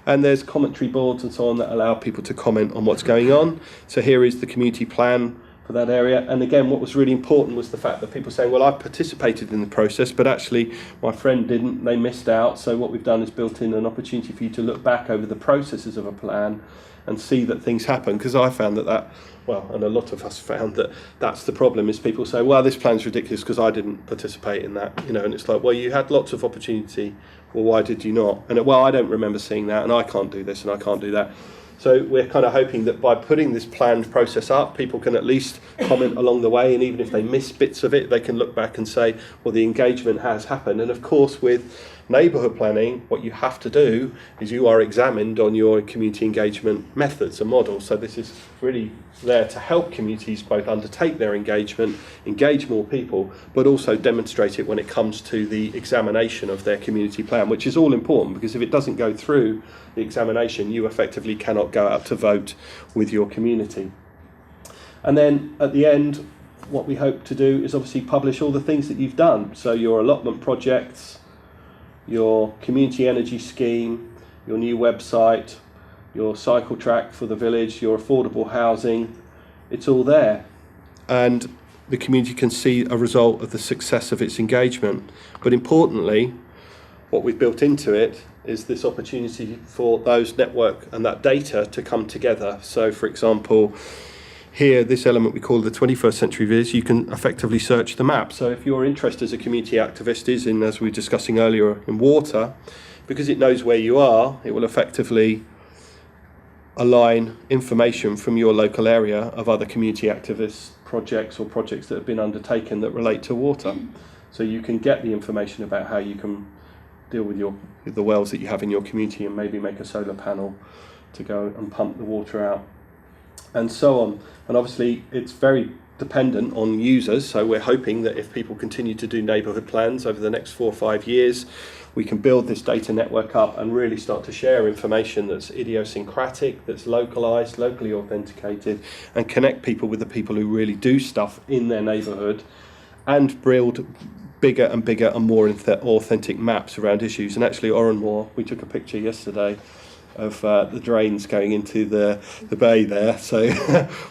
And there's commentary boards and so on that allow people to comment on what's going on. So here is the community plan for that area. And again, what was really important was the fact that people saying, well, I've participated in the process, but actually my friend didn't, they missed out. So what we've done is built in an opportunity for you to look back over the processes of a plan and see that things happen. Because I found and a lot of us found that that's the problem, is people say, well, this plan's ridiculous because I didn't participate in that, and it's like, well, you had lots of opportunity, well, why did you not? And well, I don't remember seeing that, and I can't do this and I can't do that. So we're kind of hoping that by putting this planned process up, people can at least comment along the way, and even if they miss bits of it, they can look back and say, well, the engagement has happened. And of course, with neighbourhood planning, what you have to do is you are examined on your community engagement methods and models. So this is really there to help communities both undertake their engagement, engage more people, but also demonstrate it when it comes to the examination of their community plan, which is all important, because if it doesn't go through the examination, you effectively cannot go out to vote with your community. And then at the end, what we hope to do is obviously publish all the things that you've done. So your allotment projects, your community energy scheme, your new website, your cycle track for the village, your affordable housing, it's all there. And the community can see a result of the success of its engagement. But importantly, what we've built into it is this opportunity for those network and that data to come together. So for example, here, this element we call the 21st Century Viz, you can effectively search the map. So if your interest as a community activist is in, as we were discussing earlier, in water, because it knows where you are, it will effectively align information from your local area of other community activist projects or projects that have been undertaken that relate to water. So you can get the information about how you can deal with the wells that you have in your community and maybe make a solar panel to go and pump the water out, and so on. And obviously it's very dependent on users, so we're hoping that if people continue to do neighbourhood plans over the next 4 or 5 years, we can build this data network up and really start to share information that's idiosyncratic, that's localised, locally authenticated, and connect people with the people who really do stuff in their neighbourhood, and build bigger and bigger and more authentic maps around issues. And actually Oranmore, we took a picture yesterday of the drains going into the bay there, so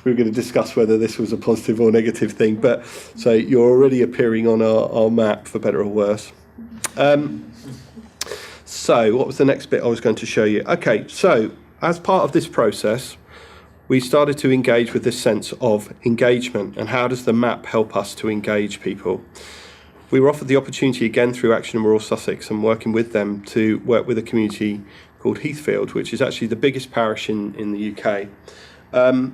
we were going to discuss whether this was a positive or negative thing, but so you're already appearing on our map, for better or worse. So what was the next bit I was going to show you? Okay, so as part of this process, we started to engage with this sense of engagement, and how does the map help us to engage people? We were offered the opportunity again through Action in Rural Sussex and working with them to work with a community called Heathfield, which is actually the biggest parish in the UK. And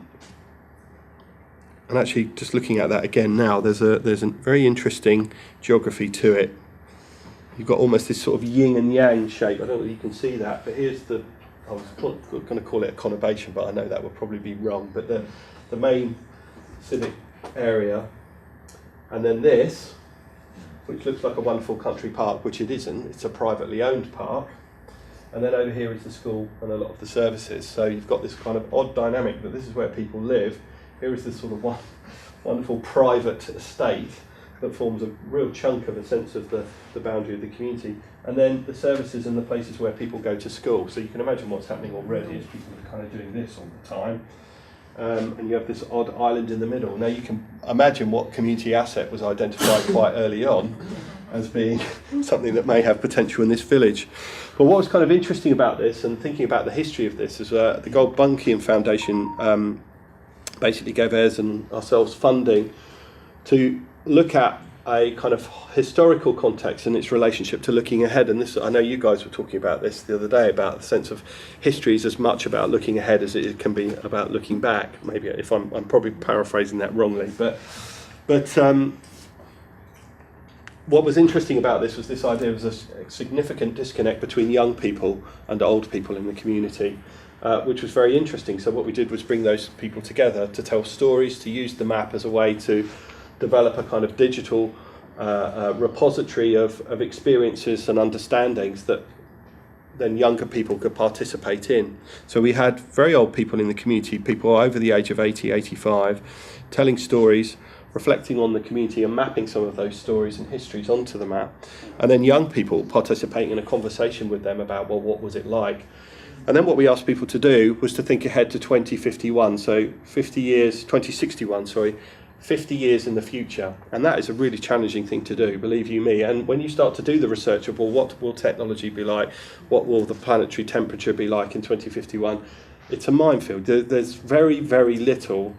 actually, just looking at that again now, there's a very interesting geography to it. You've got almost this sort of yin and yang shape. I don't know if you can see that, but here's I was going to call it a conurbation, but I know that would probably be wrong. But the main civic area, and then this, which looks like a wonderful country park, which it isn't. It's a privately owned park. And then over here is the school and a lot of the services. So you've got this kind of odd dynamic that this is where people live. Here is this sort of wonderful private estate that forms a real chunk of a sense of the boundary of the community. And then the services and the places where people go to school. So you can imagine what's happening already is people are kind of doing this all the time. And you have this odd island in the middle. Now you can imagine what community asset was identified quite early on as being something that may have potential in this village. But what was kind of interesting about this, and thinking about the history of this, is the Gulbenkian Foundation basically gave us and ourselves funding to look at a kind of historical context and its relationship to looking ahead. And this, I know you guys were talking about this the other day, about the sense of history is as much about looking ahead as it can be about looking back. Maybe if I'm probably paraphrasing that wrongly, but what was interesting about this was this idea of a significant disconnect between young people and old people in the community, which was very interesting. So what we did was bring those people together to tell stories, to use the map as a way to develop a kind of digital repository of experiences and understandings that then younger people could participate in. So we had very old people in the community, people over the age of 80, 85, telling stories, reflecting on the community and mapping some of those stories and histories onto the map. And then young people participating in a conversation with them about, well, what was it like? And then what we asked people to do was to think ahead to 2051, so 50 years, 2061, sorry, 50 years in the future. And that is a really challenging thing to do, believe you me. And when you start to do the research of, well, what will technology be like? What will the planetary temperature be like in 2051? It's a minefield. There's very, very little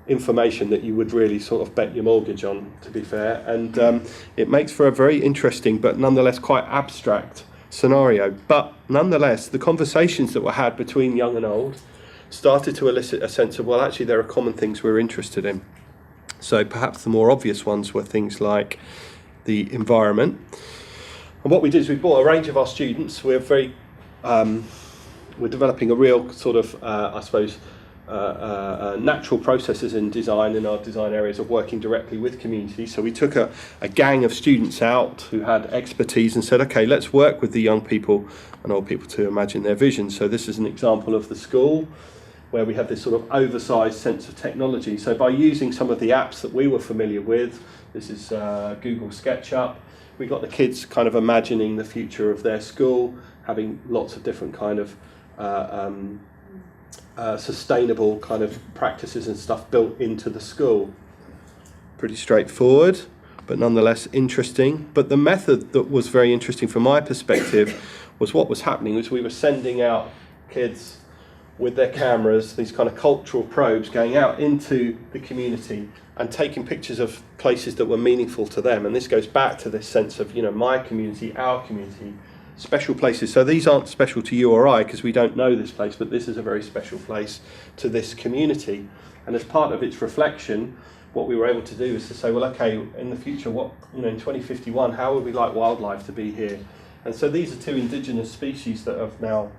information that you would really sort of bet your mortgage on, to be fair. And it makes for a very interesting but nonetheless quite abstract scenario. But nonetheless, the conversations that were had between young and old started to elicit a sense of, well, actually there are common things we're interested in. So perhaps the more obvious ones were things like the environment. And what we did is we brought a range of our students. We're developing a real sort of, I suppose, natural processes in design in our design areas of working directly with community. So we took a gang of students out who had expertise and said, okay, let's work with the young people and old people to imagine their vision. So this is an example of the school where we have this sort of oversized sense of technology. So by using some of the apps that we were familiar with, this is Google SketchUp, we got the kids kind of imagining the future of their school, having lots of different kind of sustainable kind of practices and stuff built into the school. Pretty straightforward, but nonetheless interesting. But the method that was very interesting from my perspective was what was happening was we were sending out kids with their cameras, these kind of cultural probes, going out into the community and taking pictures of places that were meaningful to them. And this goes back to this sense of, my community, our community, special places. So these aren't special to you or I because we don't know this place, but this is a very special place to this community. And as part of its reflection, what we were able to do is to say, well, okay, in the future, in 2051, how would we like wildlife to be here? And so these are two indigenous species that have now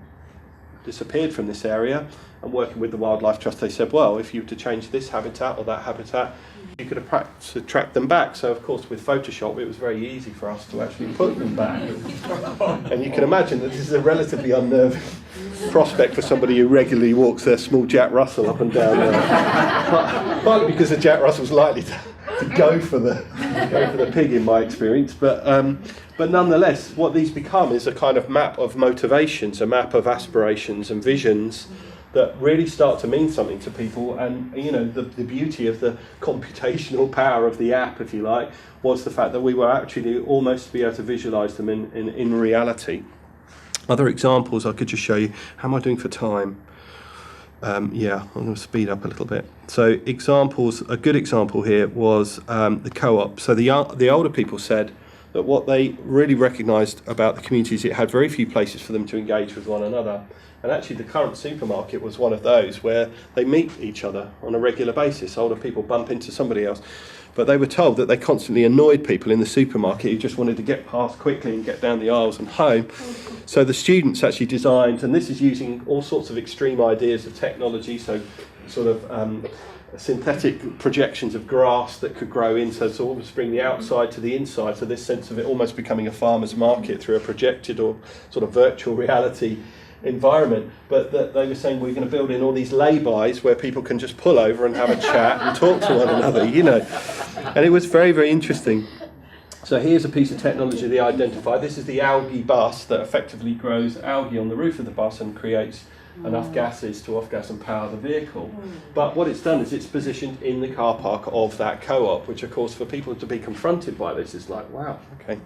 disappeared from this area, and working with the Wildlife Trust, they said, well, if you were to change this habitat or that habitat, you could have to track them back. So of course with Photoshop it was very easy for us to actually put them back. And you can imagine that this is a relatively unnerving prospect for somebody who regularly walks their small Jack Russell up and down there. Partly because the Jack Russell's likely to go for the pig in my experience, but nonetheless what these become is a kind of map of motivations, a map of aspirations and visions that really start to mean something to people. And the beauty of the computational power of the app, if you like, was the fact that we were actually almost be able to visualize them in reality. Other examples I could just show you. How am I doing for time? I'm going to speed up a little bit. So examples, a good example here was the co-op. So the older people said that what they really recognised about the community is it had very few places for them to engage with one another. And actually the current supermarket was one of those where they meet each other on a regular basis. Older people bump into somebody else. But they were told that they constantly annoyed people in the supermarket who just wanted to get past quickly and get down the aisles and home. So the students actually designed, and this is using all sorts of extreme ideas of technology, so sort of synthetic projections of grass that could grow in, so almost bring the outside to the inside, so this sense of it almost becoming a farmer's market through a projected or sort of virtual reality environment. But that they were saying we're going to build in all these lay-bys where people can just pull over and have a chat and talk to one another, and it was very, very interesting. So here's a piece of technology they identified. This is the algae bus that effectively grows algae on the roof of the bus and creates enough gases to off-gas and power the vehicle. But what it's done is it's positioned in the car park of that co-op, which of course for people to be confronted by this is like, wow, okay.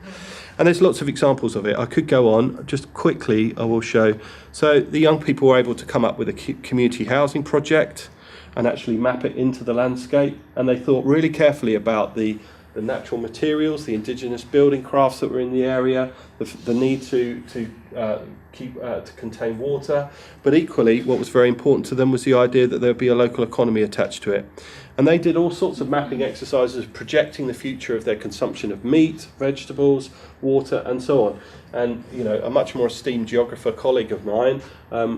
And there's lots of examples of it. I could go on, just quickly I will show. So the young people were able to come up with a community housing project and actually map it into the landscape, and they thought really carefully about the the natural materials, the indigenous building crafts that were in the area, the need to contain water, but equally what was very important to them was the idea that there would be a local economy attached to it. And they did all sorts of mapping exercises projecting the future of their consumption of meat, vegetables, water and so on. And a much more esteemed geographer colleague of mine,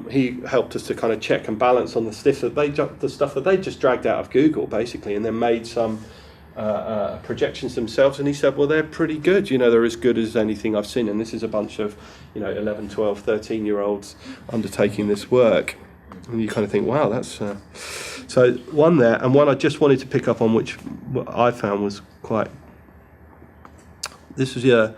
he helped us to kind of check and balance on the stuff that they just dragged out of Google basically, and then made some projections themselves, and he said, well, they're pretty good, they're as good as anything I've seen. And this is a bunch of 11, 12, 13 year olds undertaking this work, and you kind of think, wow, that's so one there. And one I just wanted to pick up on, which I found was quite, this was a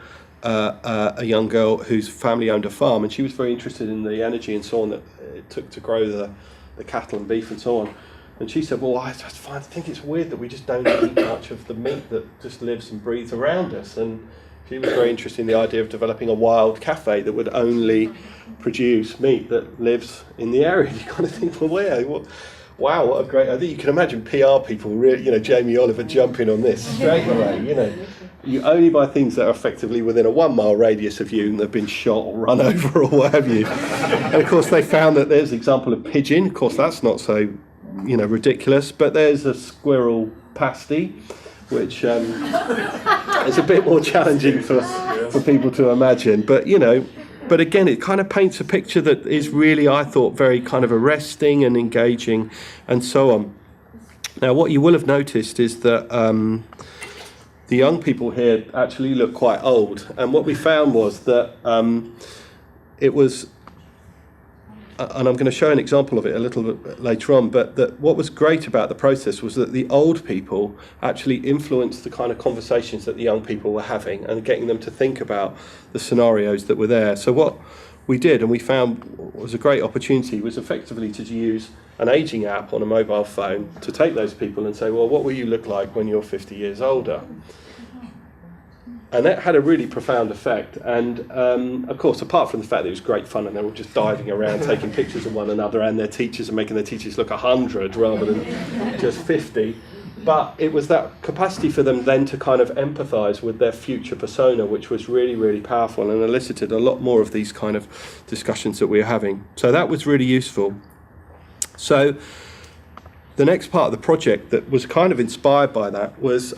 young girl whose family owned a farm, and she was very interested in the energy and so on that it took to grow the cattle and beef and so on. And she said, well, I think it's weird that we just don't eat much of the meat that just lives and breathes around us. And she was very interested in the idea of developing a wild cafe that would only produce meat that lives in the area. You kind of think, well, wow, what a great idea. You can imagine PR people, really, Jamie Oliver jumping on this straight away, You only buy things that are effectively within a 1 mile radius of you and they've been shot or run over or what have you. And of course they found that there's an example of pigeon. Of course that's not so ridiculous, but there's a squirrel pasty, which is a bit more challenging for people to imagine. But again, it kind of paints a picture that is really, I thought, very kind of arresting and engaging and so on. Now, what you will have noticed is that the young people here actually look quite old, and what we found was that it was, and I'm going to show an example of it a little bit later on, but that what was great about the process was that the old people actually influenced the kind of conversations that the young people were having and getting them to think about the scenarios that were there. So what we did, and we found was a great opportunity, was effectively to use an ageing app on a mobile phone to take those people and say, well, what will you look like when you're 50 years older? And that had a really profound effect. And of course, apart from the fact that it was great fun and they were just diving around taking pictures of one another and their teachers and making their teachers look 100 rather than just 50. But it was that capacity for them then to kind of empathise with their future persona, which was really, really powerful and elicited a lot more of these kind of discussions that we were having. So that was really useful. So the next part of the project that was kind of inspired by that was,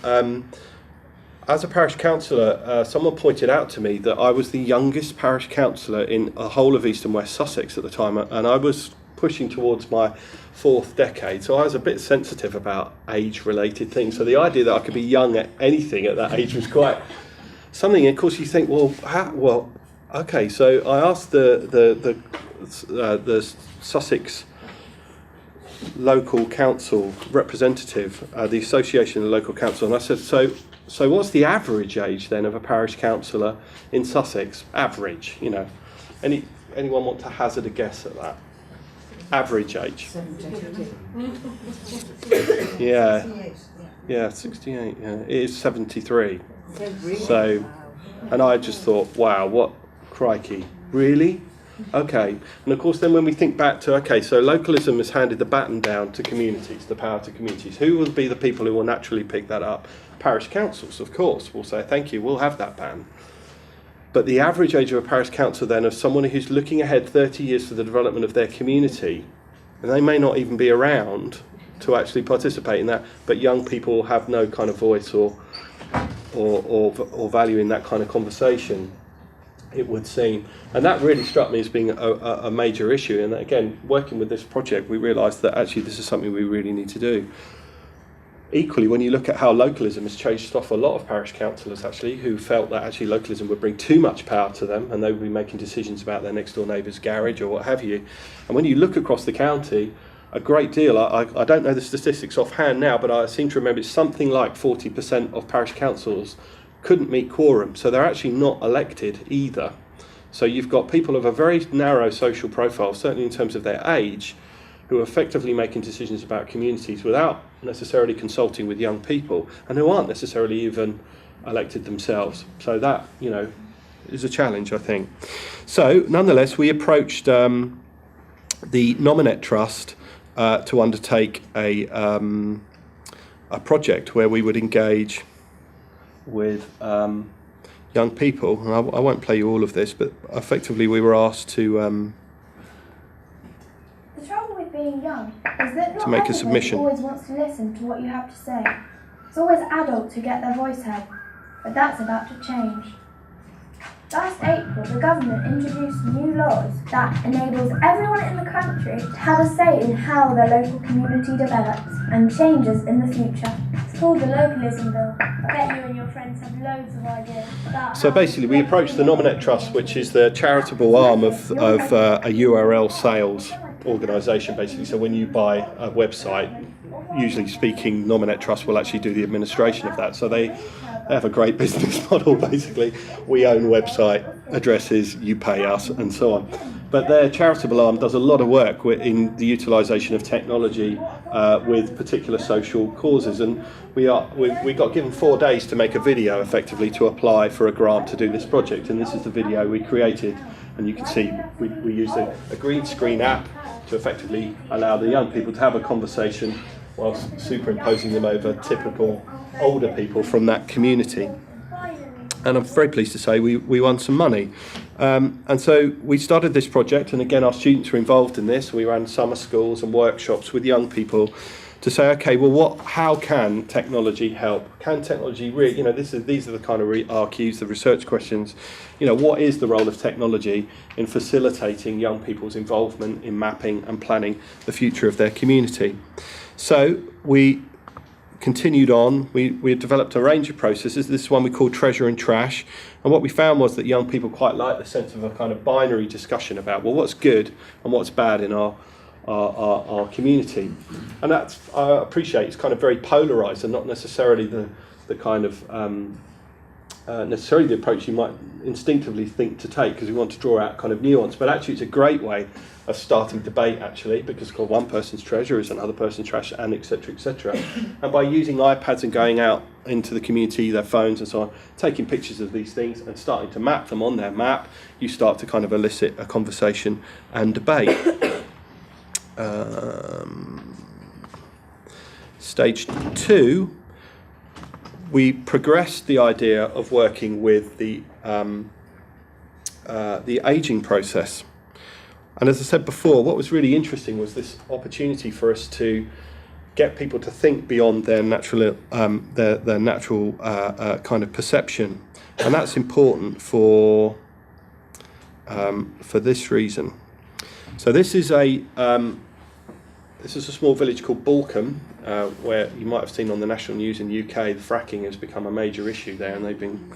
as a parish councillor, someone pointed out to me that I was the youngest parish councillor in the whole of East and West Sussex at the time, and I was pushing towards my 4th decade, so I was a bit sensitive about age-related things. So the idea that I could be young at anything at that age was quite something. And of course, you think, okay. So I asked the Sussex local council representative, the Association of Local Council, and I said, so what's the average age then of a parish councillor in Sussex? Average, anyone want to hazard a guess at that? Average age? 68. Yeah, 68. Yeah, it is 73. So, and I just thought, wow, what crikey, really? Okay, and of course then when we think back to, so localism has handed the baton down to communities, the power to communities. Who will be the people who will naturally pick that up? Parish councils, of course, will say, thank you, we'll have that baton. But the average age of a parish council then of someone who's looking ahead 30 years to the development of their community, and they may not even be around to actually participate in that, but young people have no kind of voice or value in that kind of conversation, it would seem. And that really struck me as being a major issue. And again, working with this project, we realised that actually this is something we really need to do. Equally, when you look at how localism has chased off a lot of parish councillors actually, who felt that actually localism would bring too much power to them and they would be making decisions about their next door neighbour's garage or what have you. And when you look across the county, a great deal, I don't know the statistics offhand now, but I seem to remember it's something like 40% of parish councils couldn't meet quorum, so they're actually not elected either. So you've got people of a very narrow social profile, certainly in terms of their age, who are effectively making decisions about communities without necessarily consulting with young people, and who aren't necessarily even elected themselves. So that, is a challenge, I think. So, nonetheless, we approached the Nominet Trust to undertake a project where we would engage with young people, and I won't play you all of this, but effectively we were asked to The trouble with being young is that not make a everyone submission. always wants to listen to what you have to say. It's always adults who get their voice heard, but that's about to change. Last April, the government introduced new laws that enables everyone in the country to have a say in how their local community develops and changes in the future. It's called the Localism Bill. I bet you and your friends have loads of ideas about So basically we approached the Nominate Trust, which is the charitable arm of a URL sales organisation basically. So when you buy a website, usually speaking, Nominate Trust will actually do the administration of that. So they have a great business model basically. We own website addresses, you pay us, and so on. But their charitable arm does a lot of work in the utilisation of technology with particular social causes, and we got given 4 days to make a video effectively to apply for a grant to do this project, and this is the video we created. And you can see we used a green screen app to effectively allow the young people to have a conversation whilst superimposing them over typical older people from that community. And I'm very pleased to say we won some money. And so we started this project, and again our students were involved in this. We ran summer schools and workshops with young people to say, okay, well, how can technology help? Can technology really, these are the kind of RQs, the research questions. What is the role of technology in facilitating young people's involvement in mapping and planning the future of their community? So we continued on. We had developed a range of processes. This is one we call Treasure and Trash. And what we found was that young people quite like the sense of a kind of binary discussion about, well, what's good and what's bad in our community. And that's, I appreciate, it's kind of very polarised and not necessarily the kind of necessarily the approach you might instinctively think to take, because we want to draw out kind of nuance. But actually it's a great way of starting debate, actually, because one person's treasure is another person's trash, and etc., etc. And by using iPads and going out into the community, their phones and so on, taking pictures of these things and starting to map them on their map, you start to kind of elicit a conversation and debate. Stage 2, we progressed the idea of working with the ageing process. And as I said before, what was really interesting was this opportunity for us to get people to think beyond their natural kind of perception, and that's important for this reason. So this is a small village called Balcombe, where you might have seen on the national news in the UK, the fracking has become a major issue there, and they've been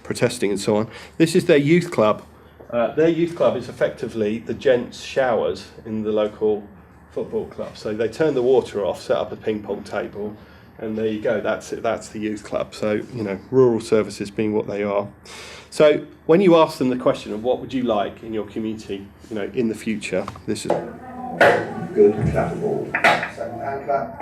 protesting and so on. This is their youth club. Their youth club is effectively the gents' showers in the local football club. So they turn the water off, set up a ping pong table, and there you go. That's it. That's the youth club. So rural services being what they are. So when you ask them the question of what would you like in your community, in the future, this is good clappable. Second hand clap.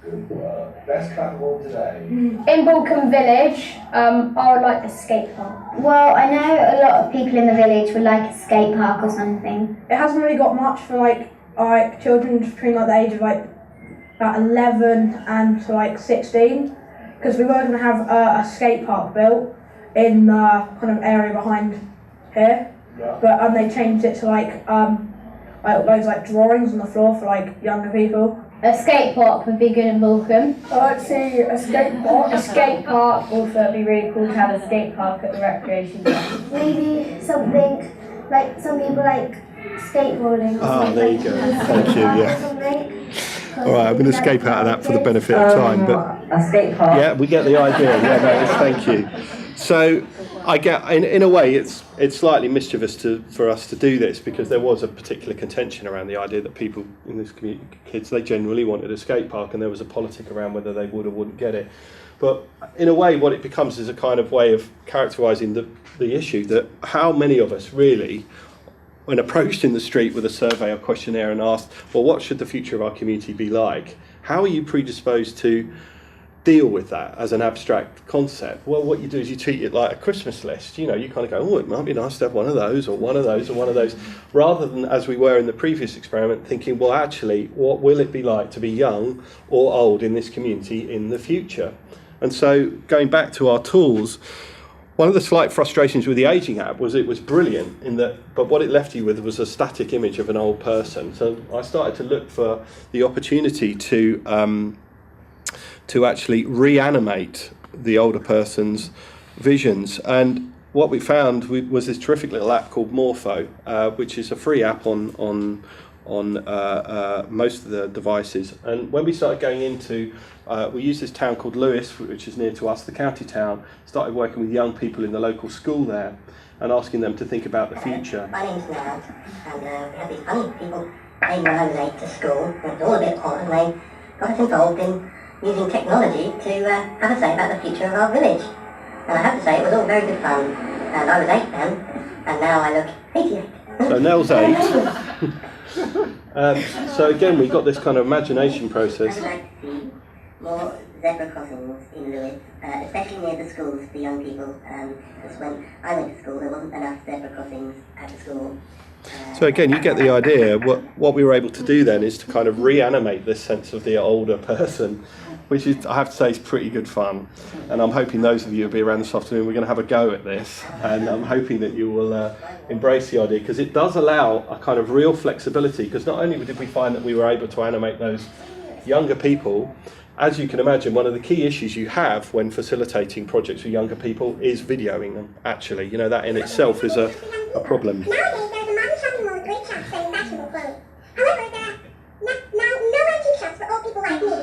Good work. Best clappable today. In Balcombe Village, I would like a skate park. Well, I know a lot of people in the village would like a skate park or something. It hasn't really got much for like children between the age of about 11 and to 16, because we were going to have a skate park built in the kind of area behind here, Yeah. but they changed it to loads of drawings on the floor for younger people. A skate park would be good in Balcombe. I'd like to see a skate park. A skate park, also it'd be really cool to have a skate park at the recreation ground. Maybe something like some people like skateboarding or something. there you go. Thank you, yeah. Something. All right, I'm going to escape out of that for the benefit of time, but A skate park. yeah, we get the idea. Yeah, no, thank you. So I get, in a way, it's slightly mischievous for us to do this, because there was a particular contention around the idea that people in this community, kids, they generally wanted a skate park, and there was a politic around whether they would or wouldn't get it. But in a way, what it becomes is a kind of way of characterising the issue, that how many of us really, when approached in the street with a survey or questionnaire and asked, well, what should the future of our community be like? How are you predisposed to deal with that as an abstract concept, well, what you do is you treat it like a Christmas list. You know, you kind of go, oh, it might be nice to have one of those, or one of those, or one of those, rather than, as we were in the previous experiment, thinking, well, actually, what will it be like to be young or old in this community in the future? And so, going back to our tools, one of the slight frustrations with the Ageing app was it was brilliant in that, but what it left you with was a static image of an old person. So I started to look for the opportunity to actually reanimate the older person's visions. And what we found was this terrific little app called Morpho, which is a free app on most of the devices. And when we started going into, we used this town called Lewes, which is near to us, the county town, started working with young people in the local school there and asking them to think about the future. My name's Naz, and we had these funny people came when I was late to school, and it was all a bit odd, and they got us involved in using technology to have a say about the future of our village. And I have to say, it was all very good fun, and I was 8 then, and now I look 88. So Nell's 8. So again, we got this kind of imagination process. I would like to see more zebra crossings in Lewes, especially near the schools for young people, because when I went to school there wasn't enough zebra crossings at the school. So again, you get the idea. What we were able to do then is to kind of reanimate this sense of the older person, which is, I have to say, is pretty good fun. And I'm hoping those of you who'll be around this afternoon, we're going to have a go at this. And I'm hoping that you will embrace the idea, because it does allow a kind of real flexibility, because not only did we find that we were able to animate those younger people, as you can imagine, one of the key issues you have when facilitating projects with younger people is videoing them, actually. You know, that in itself is a problem. Nowadays, there's a modern shopping mall with great shops selling fashionable clothes. However, there are no antique shops for old people like me. So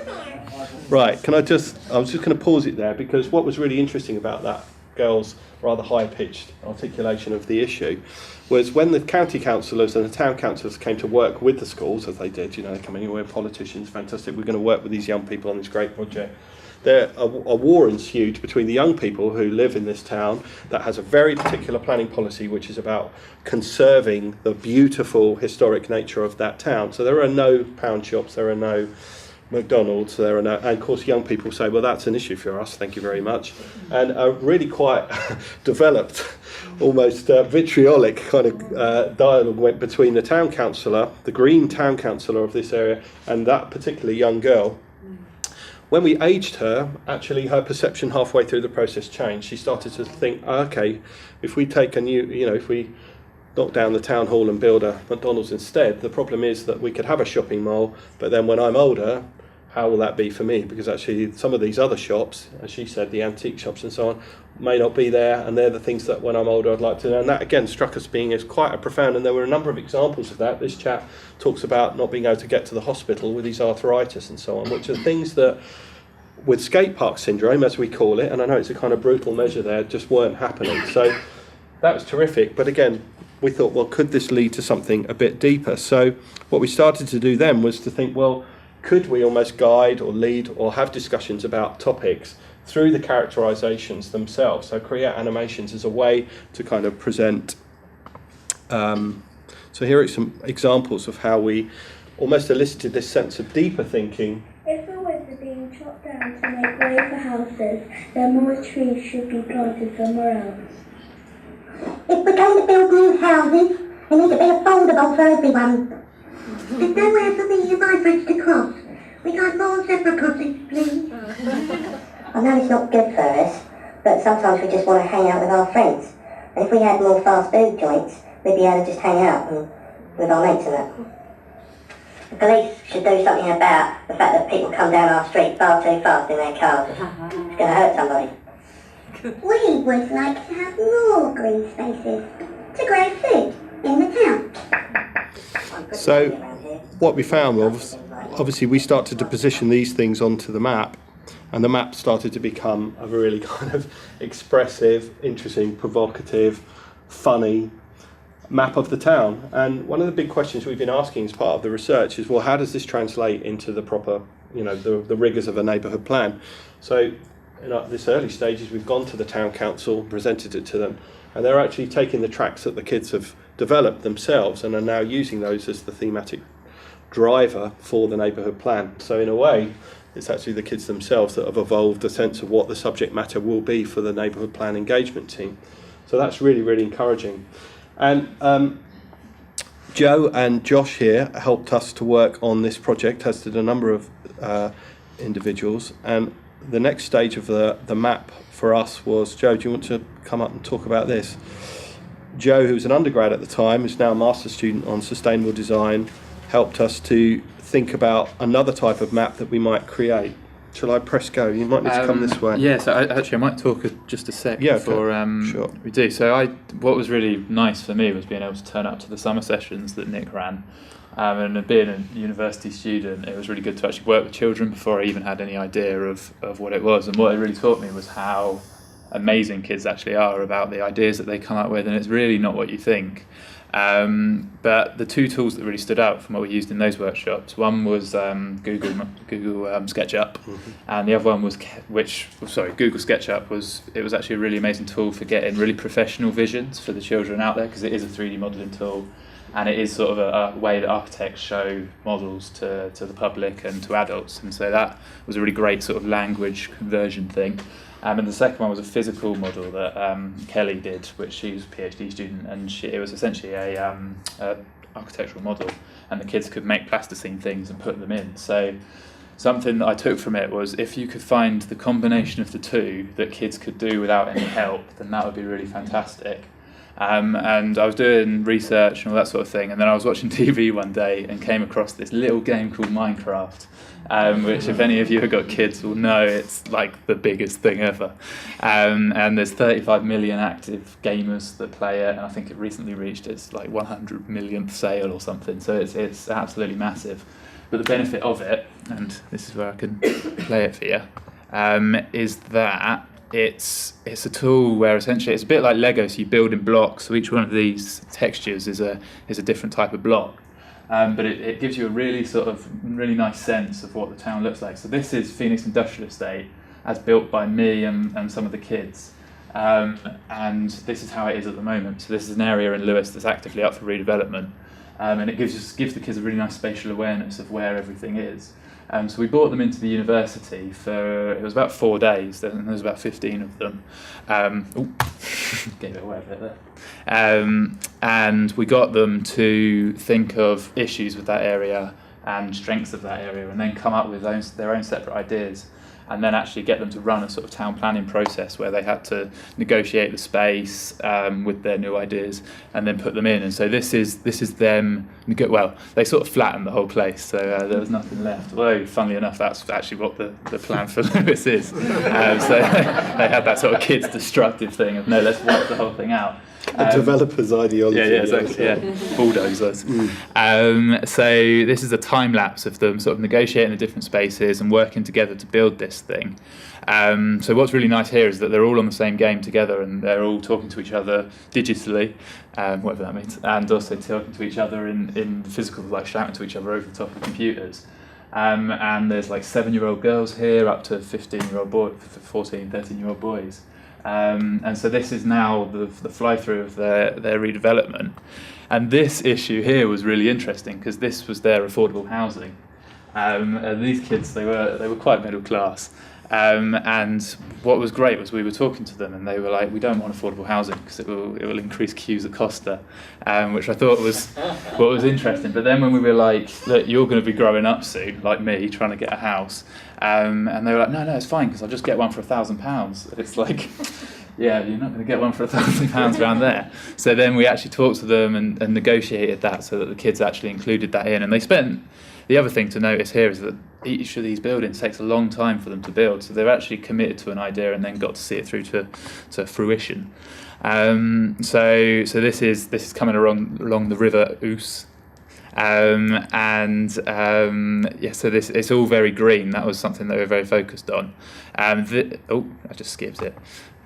unfair. Right, I was just going to pause it there, because what was really interesting about that girl's rather high-pitched articulation of the issue was when the county councillors and the town councillors came to work with the schools, as they did, you know, they come anywhere, politicians, fantastic, we're going to work with these young people on this great project. A war ensued between the young people who live in this town that has a very particular planning policy, which is about conserving the beautiful historic nature of that town. So there are no pound shops, there are no McDonald's, there are no, and of course young people say, well, that's an issue for us, thank you very much. And a really quite developed, almost vitriolic kind of dialogue went between the town councillor, the Green town councillor of this area, and that particular young girl. When we aged her, actually her perception halfway through the process changed. She started to think, okay, if we take a new, you know, if we knock down the town hall and build a McDonald's instead, the problem is that we could have a shopping mall, but then when I'm older, how will that be for me? Because actually some of these other shops, as she said, the antique shops and so on, may not be there, and they're the things that when I'm older I'd like to know. And that again struck us being as quite a profound, and there were a number of examples of that. This chap talks about not being able to get to the hospital with his arthritis and so on, which are things that with skate park syndrome, as we call it, and I know it's a kind of brutal measure there, just weren't happening. So that was terrific. But again, we thought, well, could this lead to something a bit deeper? So what we started to do then was to think, well, could we almost guide or lead or have discussions about topics through the characterizations themselves? So create animations as a way to kind of present. So here are some examples of how we almost elicited this sense of deeper thinking. If the woods are being chopped down to make way for houses, then more trees should be planted somewhere else. If we're going to build new houses, they need to be affordable for everyone. There's nowhere for me and my friends to cross. We got more zebra crossings, please. I know it's not good for us, but sometimes we just want to hang out with our friends. And if we had more fast food joints, we'd be able to just hang out and, with our mates and that. The police should do something about the fact that people come down our street far too fast in their cars. It's going to hurt somebody. We would like to have more green spaces to grow food in the town. So what we found was, obviously we started to position these things onto the map, and the map started to become a really kind of expressive, interesting, provocative, funny map of the town. And one of the big questions we've been asking as part of the research is, well, how does this translate into the proper, you know, the rigours of a neighbourhood plan? So in this early stages, we've gone to the town council, presented it to them, and they're actually taking the tracks that the kids have developed themselves and are now using those as the thematic driver for the neighbourhood plan. So in a way, It's actually the kids themselves that have evolved a sense of what the subject matter will be for the neighbourhood plan engagement team. So that's really, really encouraging. And Joe and Josh here helped us to work on this project, as did a number of individuals. And the next stage of the map for us was, Joe, do you want to come up and talk about this? Joe, who was an undergrad at the time, is now a master's student on sustainable design, helped us to think about another type of map that we might create. Shall I press go? You might need to come this way. Yeah, so I might talk just a sec before sure. we do. So what was really nice for me was being able to turn up to the summer sessions that Nick ran. And being a university student, it was really good to actually work with children before I even had any idea of what it was. And what it really taught me was how amazing kids actually are about the ideas that they come up with, and it's really not what you think. But the two tools that really stood out from what we used in those workshops, one was Google SketchUp, and the other one was Google SketchUp was actually a really amazing tool for getting really professional visions for the children out there, because it is a 3D modelling tool, and it is sort of a way that architects show models to the public and to adults, and so that was a really great sort of language conversion thing. And the second one was a physical model that Kelly did, which she was a PhD student, and it was essentially a architectural model, and the kids could make plasticine things and put them in. So something that I took from it was, if you could find the combination of the two that kids could do without any help, then that would be really fantastic. And I was doing research and all that sort of thing, and then I was watching TV one day and came across this little game called Minecraft, which, if any of you have got kids, will know it's like the biggest thing ever. And there's 35 million active gamers that play it, and I think it recently reached its like 100 millionth sale or something, so it's absolutely massive. But the benefit of it, and this is where I can play it for you, is that it's a tool where essentially it's a bit like Lego, so you build in blocks, so each one of these textures is a different type of block. But it gives you a really nice sense of what the town looks like. So this is Phoenix Industrial Estate, as built by me and some of the kids. And this is how it is at the moment. So this is an area in Lewes that's actively up for redevelopment. And it gives the kids a really nice spatial awareness of where everything is. So we brought them into the university it was about 4 days, and there was about 15 of them. Gave it away a bit there. And we got them to think of issues with that area and strengths of that area, and then come up with their own separate ideas, and then actually get them to run a sort of town planning process where they had to negotiate the space with their new ideas and then put them in. And so this is them. Well, they sort of flattened the whole place, so there was nothing left. Although, funnily enough, that's actually what the plan for Lewes is. So they had that sort of kids destructive thing of, no, let's wipe the whole thing out. A developer's ideology. Yeah, exactly. Yeah, bulldozers. So this is a time lapse of them sort of negotiating the different spaces and working together to build this thing. So what's really nice here is that they're all on the same game together, and they're all talking to each other digitally, whatever that means, and also talking to each other in physical, like shouting to each other over the top of computers. And there's like 7-year-old girls here up to 15-year-old boys, 14, 13-year-old boys. And so this is now the fly-through of their redevelopment. And this issue here was really interesting, because this was their affordable housing. And these kids, they were quite middle class. And what was great was we were talking to them, and they were like, we don't want affordable housing because it will increase queues at Costa, which I thought was what was interesting. But then when we were like, look, you're going to be growing up soon, like me, trying to get a house, and they were like, no, it's fine, because I'll just get one for £1,000. It's like, yeah, you're not going to get one for £1,000 around there. So then we actually talked to them and negotiated that so that the kids actually included that in. And they spent, the other thing to notice here is that each of these buildings takes a long time for them to build, so they're actually committed to an idea and then got to see it through to fruition. So this is coming along the River Ouse. So this, it's all very green. That was something that we were very focused on. I just skipped it.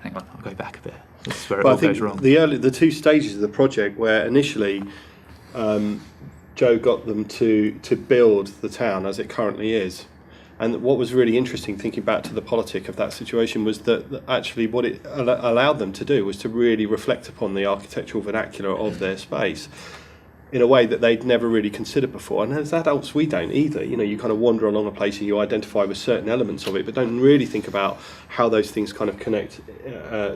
Hang on, I'll go back a bit. This is where it all goes wrong. The two stages of the project, where initially Joe got them to build the town as it currently is. And what was really interesting, thinking back to the politic of that situation, was that actually what it allowed them to do was to really reflect upon the architectural vernacular of their space. in a way that they'd never really considered before. And as adults, we don't either. You know, you kind of wander along a place and you identify with certain elements of it, but don't really think about how those things kind of connect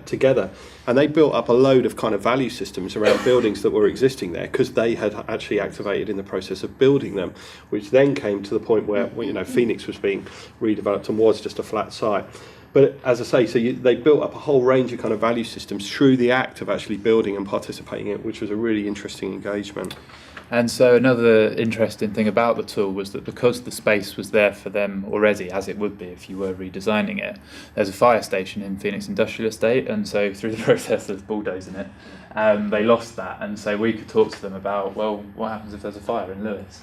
together. And they built up a load of kind of value systems around buildings that were existing there because they had actually activated in the process of building them, which then came to the point where, you know, Phoenix was being redeveloped and was just a flat site. But as I say, so they built up a whole range of kind of value systems through the act of actually building and participating in it, which was a really interesting engagement. And so another interesting thing about the tool was that because the space was there for them already, as it would be if you were redesigning it, there's a fire station in Phoenix Industrial Estate, and so through the process of bulldozing it, they lost that, and so we could talk to them about, well, what happens if there's a fire in Lewes?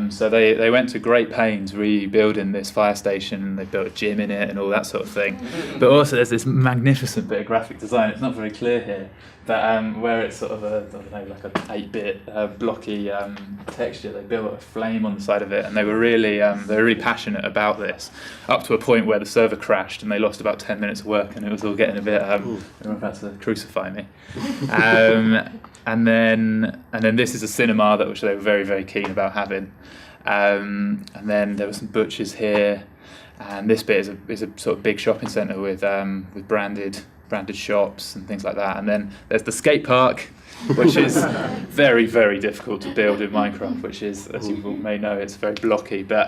So they went to great pains rebuilding this fire station, and they built a gym in it and all that sort of thing. But also there's this magnificent bit of graphic design, it's not very clear here, but where it's sort of a, I don't know, like an 8-bit blocky texture, they built a flame on the side of it, and they were really passionate about this, up to a point where the server crashed and they lost about 10 minutes of work, and it was all getting a bit, they were about to crucify me. And then this is a cinema that which they were very, very keen about having. And then there were some butchers here, and this bit is a sort of big shopping centre with branded shops and things like that. And then there's the skate park, which is very, very difficult to build in Minecraft, which is, as you may know, it's very blocky. But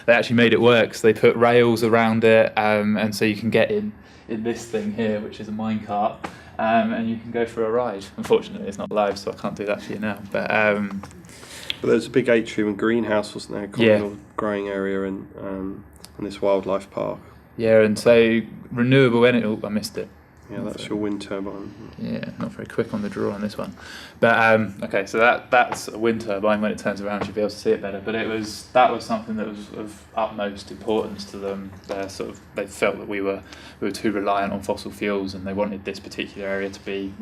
they actually made it work. So they put rails around it, and so you can get in this thing here, which is a minecart. And you can go for a ride. Unfortunately, it's not live, so I can't do that for you now. But there's a big atrium and greenhouse, wasn't there? Communal growing area and this wildlife park. Yeah, and so renewable energy. Oh, I missed it. Yeah, that's your wind turbine. Yeah, not very quick on the draw on this one. But okay, so that's a wind turbine. When it turns around, you'll be able to see it better. But that was something that was of utmost importance to them. They felt that we were too reliant on fossil fuels, and they wanted this particular area to be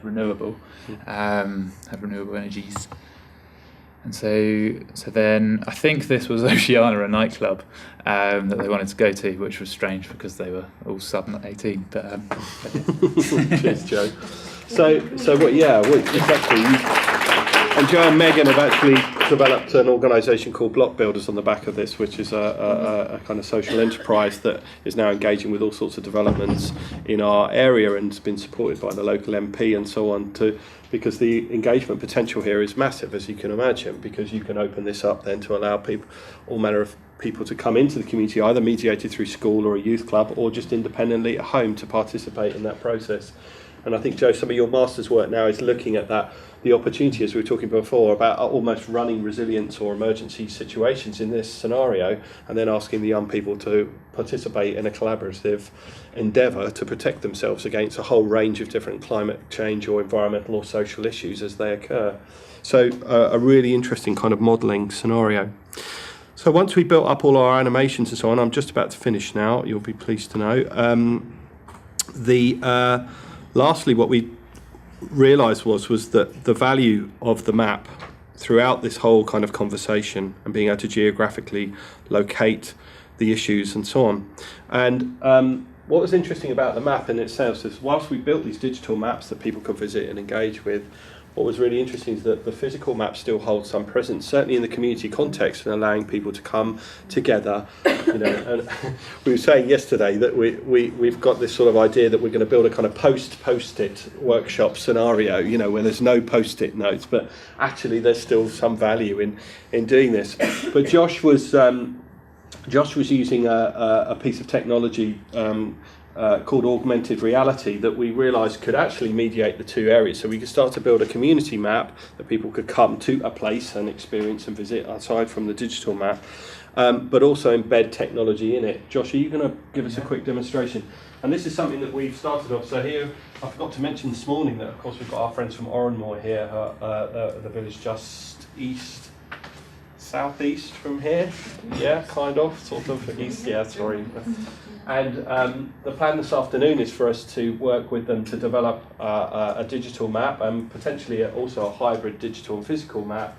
renewable, have renewable energies. And so then I think this was Oceana, a nightclub that they wanted to go to, which was strange because they were all sub 18. But cheers, Joe. So what? Yeah, exactly. And Joe and Megan have actually developed an organisation called Block Builders on the back of this, which is a kind of social enterprise that is now engaging with all sorts of developments in our area and has been supported by the local MP and so on, because the engagement potential here is massive, as you can imagine, because you can open this up then to allow people, all manner of people to come into the community, either mediated through school or a youth club, or just independently at home to participate in that process. And I think, Joe, some of your master's work now is looking at that, the opportunity, as we were talking before, about almost running resilience or emergency situations in this scenario, and then asking the young people to participate in a collaborative endeavour to protect themselves against a whole range of different climate change or environmental or social issues as they occur. So a really interesting kind of modelling scenario. So once we built up all our animations and so on, I'm just about to finish now, you'll be pleased to know. Lastly, what we realised was that the value of the map throughout this whole kind of conversation and being able to geographically locate the issues and so on. And what was interesting about the map in itself is whilst we built these digital maps that people could visit and engage with, what was really interesting is that the physical map still holds some presence, certainly in the community context, and allowing people to come together. You know, and we were saying yesterday that we've got this sort of idea that we're going to build a kind of post-it workshop scenario, you know, where there's no post-it notes, but actually there's still some value in doing this. But Josh was using a piece of technology called augmented reality that we realised could actually mediate the two areas. So we could start to build a community map that people could come to a place and experience and visit aside from the digital map, but also embed technology in it. Josh, are you going to give us a quick demonstration? And this is something that we've started off. So here, I forgot to mention this morning that of course we've got our friends from Oranmore here, the village just southeast from here. Yeah, kind of, sort of east, yeah, sorry. And the plan this afternoon is for us to work with them to develop a digital map and potentially also a hybrid digital and physical map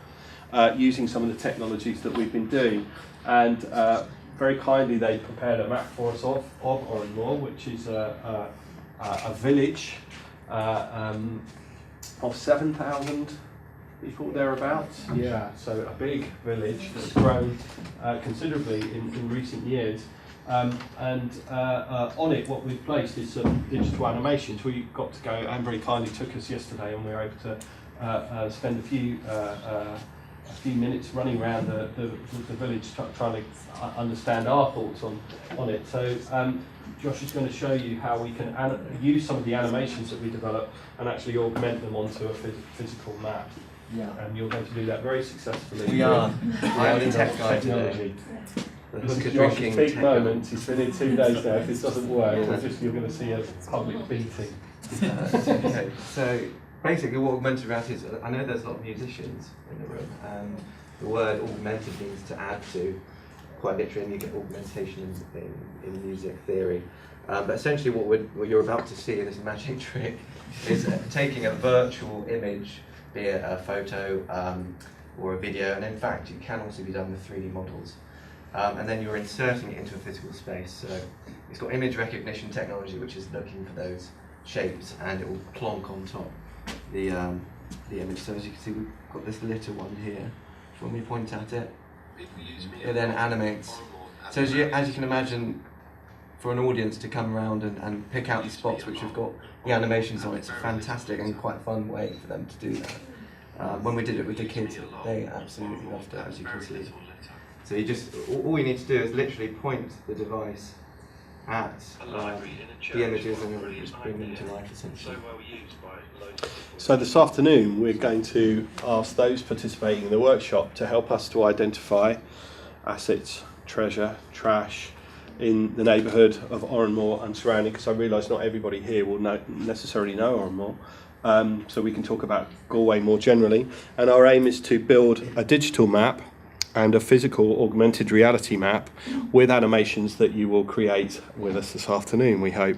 using some of the technologies that we've been doing. And very kindly they prepared a map for us of Oranmore, which is a village of 7,000 people thereabouts. Yeah, so a big village that's grown considerably in recent years. And on it, what we've placed is some digital animations. We got to go, Anne very kindly took us yesterday, and we were able to spend a few minutes running around the village trying to understand our thoughts on it. So Josh is going to show you how we can use some of the animations that we develop and actually augment them onto a physical map. Yeah. And you're going to do that very successfully. We are. I am the tech guy technology. This is Josh's big moment. He's been in 2 days now. If this doesn't work, you're going to see a public beating. Okay, so basically what augmented reality is, I know there's a lot of musicians in the room, and the word augmented means to add to, quite literally, and you get augmentation in music theory. But essentially what you're about to see in this magic trick is taking a virtual image, be it a photo or a video, and in fact it can also be done with 3D models. And then you're inserting it into a physical space. So it's got image recognition technology, which is looking for those shapes, and it will plonk on top the image. So as you can see, we've got this little one here. When we point at it, it then animates. So as you can imagine, for an audience to come around and pick out the spots which have got the animations on, it's a fantastic and quite fun way for them to do that. When we did it with the kids, they absolutely loved it, as you can see. So you just, all you need to do is literally point the device at the images, and it will just bring them to life essentially. So this afternoon we're going to ask those participating in the workshop to help us to identify assets, treasure, trash in the neighbourhood of Oranmore and surrounding, because I realise not everybody here will necessarily know Oranmore. So we can talk about Galway more generally, and our aim is to build a digital map and a physical augmented reality map with animations that you will create with us this afternoon, we hope.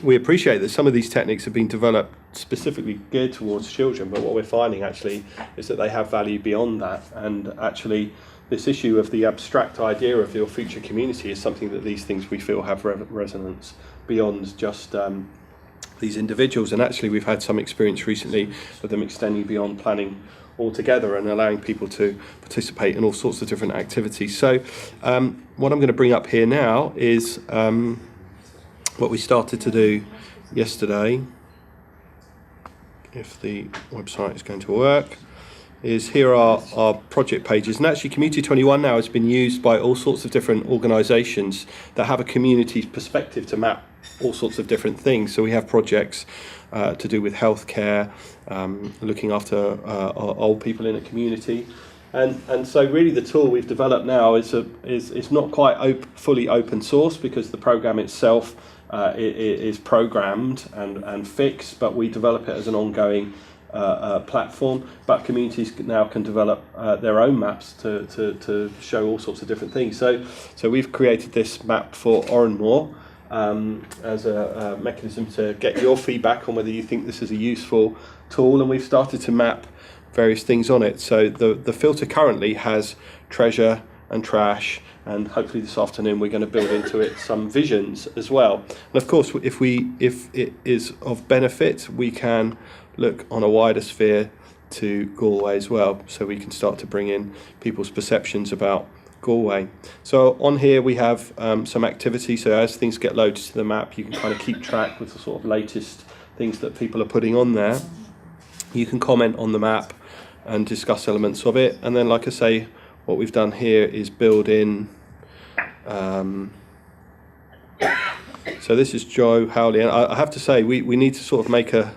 We appreciate that some of these techniques have been developed specifically geared towards children, but what we're finding actually is that they have value beyond that, and actually this issue of the abstract idea of your future community is something that these things we feel have resonance beyond just these individuals, and actually we've had some experience recently of them extending beyond planning altogether and allowing people to participate in all sorts of different activities. So what I'm going to bring up here now is what we started to do yesterday, if the website is going to work, is here are our project pages. And actually Community 21 now has been used by all sorts of different organisations that have a community perspective to map all sorts of different things. So we have projects to do with healthcare, looking after old people in a community, and so really the tool we've developed now is not quite fully open source, because the program itself is programmed and fixed, but we develop it as an ongoing platform. But communities now can develop their own maps to show all sorts of different things. So we've created this map for Oranmore as a mechanism to get your feedback on whether you think this is a useful tool, and we've started to map various things on it. So the filter currently has treasure and trash, and hopefully this afternoon we're going to build into it some visions as well. And of course, if it is of benefit, we can look on a wider sphere to Galway as well, so we can start to bring in people's perceptions about Galway. So on here we have some activity, so as things get loaded to the map, you can kind of keep track with the sort of latest things that people are putting on there. You can comment on the map and discuss elements of it, and then, like I say, what we've done here is build in so this is Joe Howley, and I have to say we need to sort of make a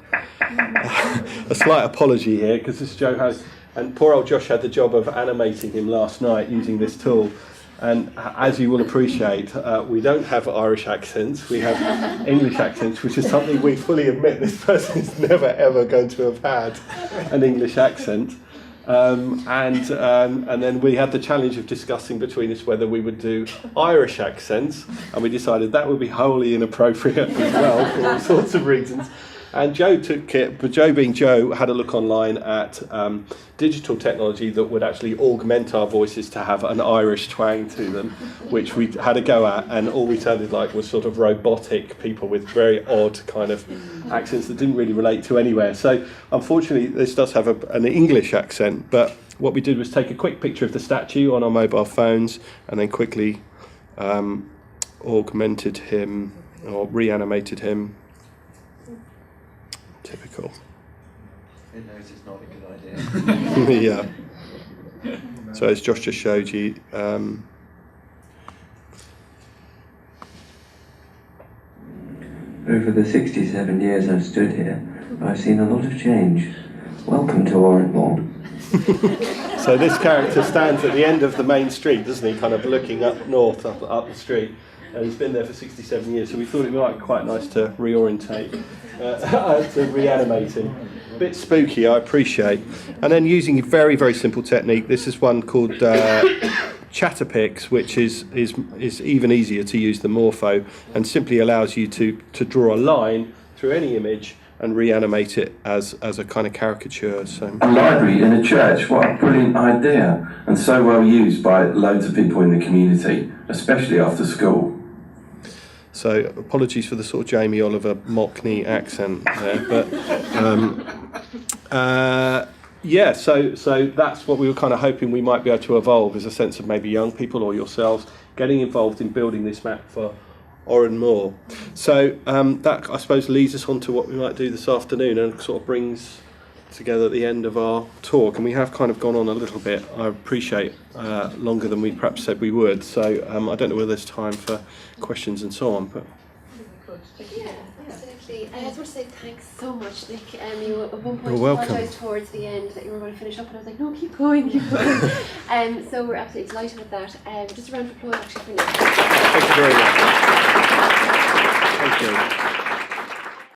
slight apology here, because this is Joe Howley, and poor old Josh had the job of animating him last night using this tool. And as you will appreciate, we don't have Irish accents, we have English accents, which is something we fully admit this person is never ever going to have had an English accent. And then we had the challenge of discussing between us whether we would do Irish accents, and we decided that would be wholly inappropriate as well for all sorts of reasons. And Joe took it, but Joe being Joe, had a look online at digital technology that would actually augment our voices to have an Irish twang to them, which we had a go at, and all we sounded like was sort of robotic people with very odd kind of accents that didn't really relate to anywhere. So unfortunately, this does have an English accent, but what we did was take a quick picture of the statue on our mobile phones and then quickly augmented him or reanimated him. Typical. It knows it's not a good idea. Yeah. So as Josh just showed you, over the 67 years I've stood here, I've seen a lot of change. Welcome to Oranmore. so this character stands at the end of the main street, doesn't he? Kind of looking up north, up the street. And he's been there for 67 years, so we thought it might be quite nice to reorientate, to reanimate him. A bit spooky, I appreciate. And then using a very, very simple technique. This is one called Chatterpix, which is even easier to use than Morpho, and simply allows you to draw a line through any image and reanimate it as a kind of caricature. So. A library in a church, what a brilliant idea, and so well used by loads of people in the community, especially after school. So apologies for the sort of Jamie Oliver Mockney accent there, but yeah. So that's what we were kind of hoping we might be able to evolve, is a sense of maybe young people or yourselves getting involved in building this map for Oranmore. So that I suppose leads us on to what we might do this afternoon, and sort of brings together at the end of our talk. And we have kind of gone on a little bit, I appreciate, longer than we perhaps said we would. So I don't know whether there's time for questions and so on, but yeah, absolutely. I just want to say thanks so much, Nick. You at one point You're welcome. apologised towards the end that you were going to finish up, and I was like, no, keep going. So we're absolutely delighted with that. Just a round of applause actually for Nick. thank you very much. Thank you.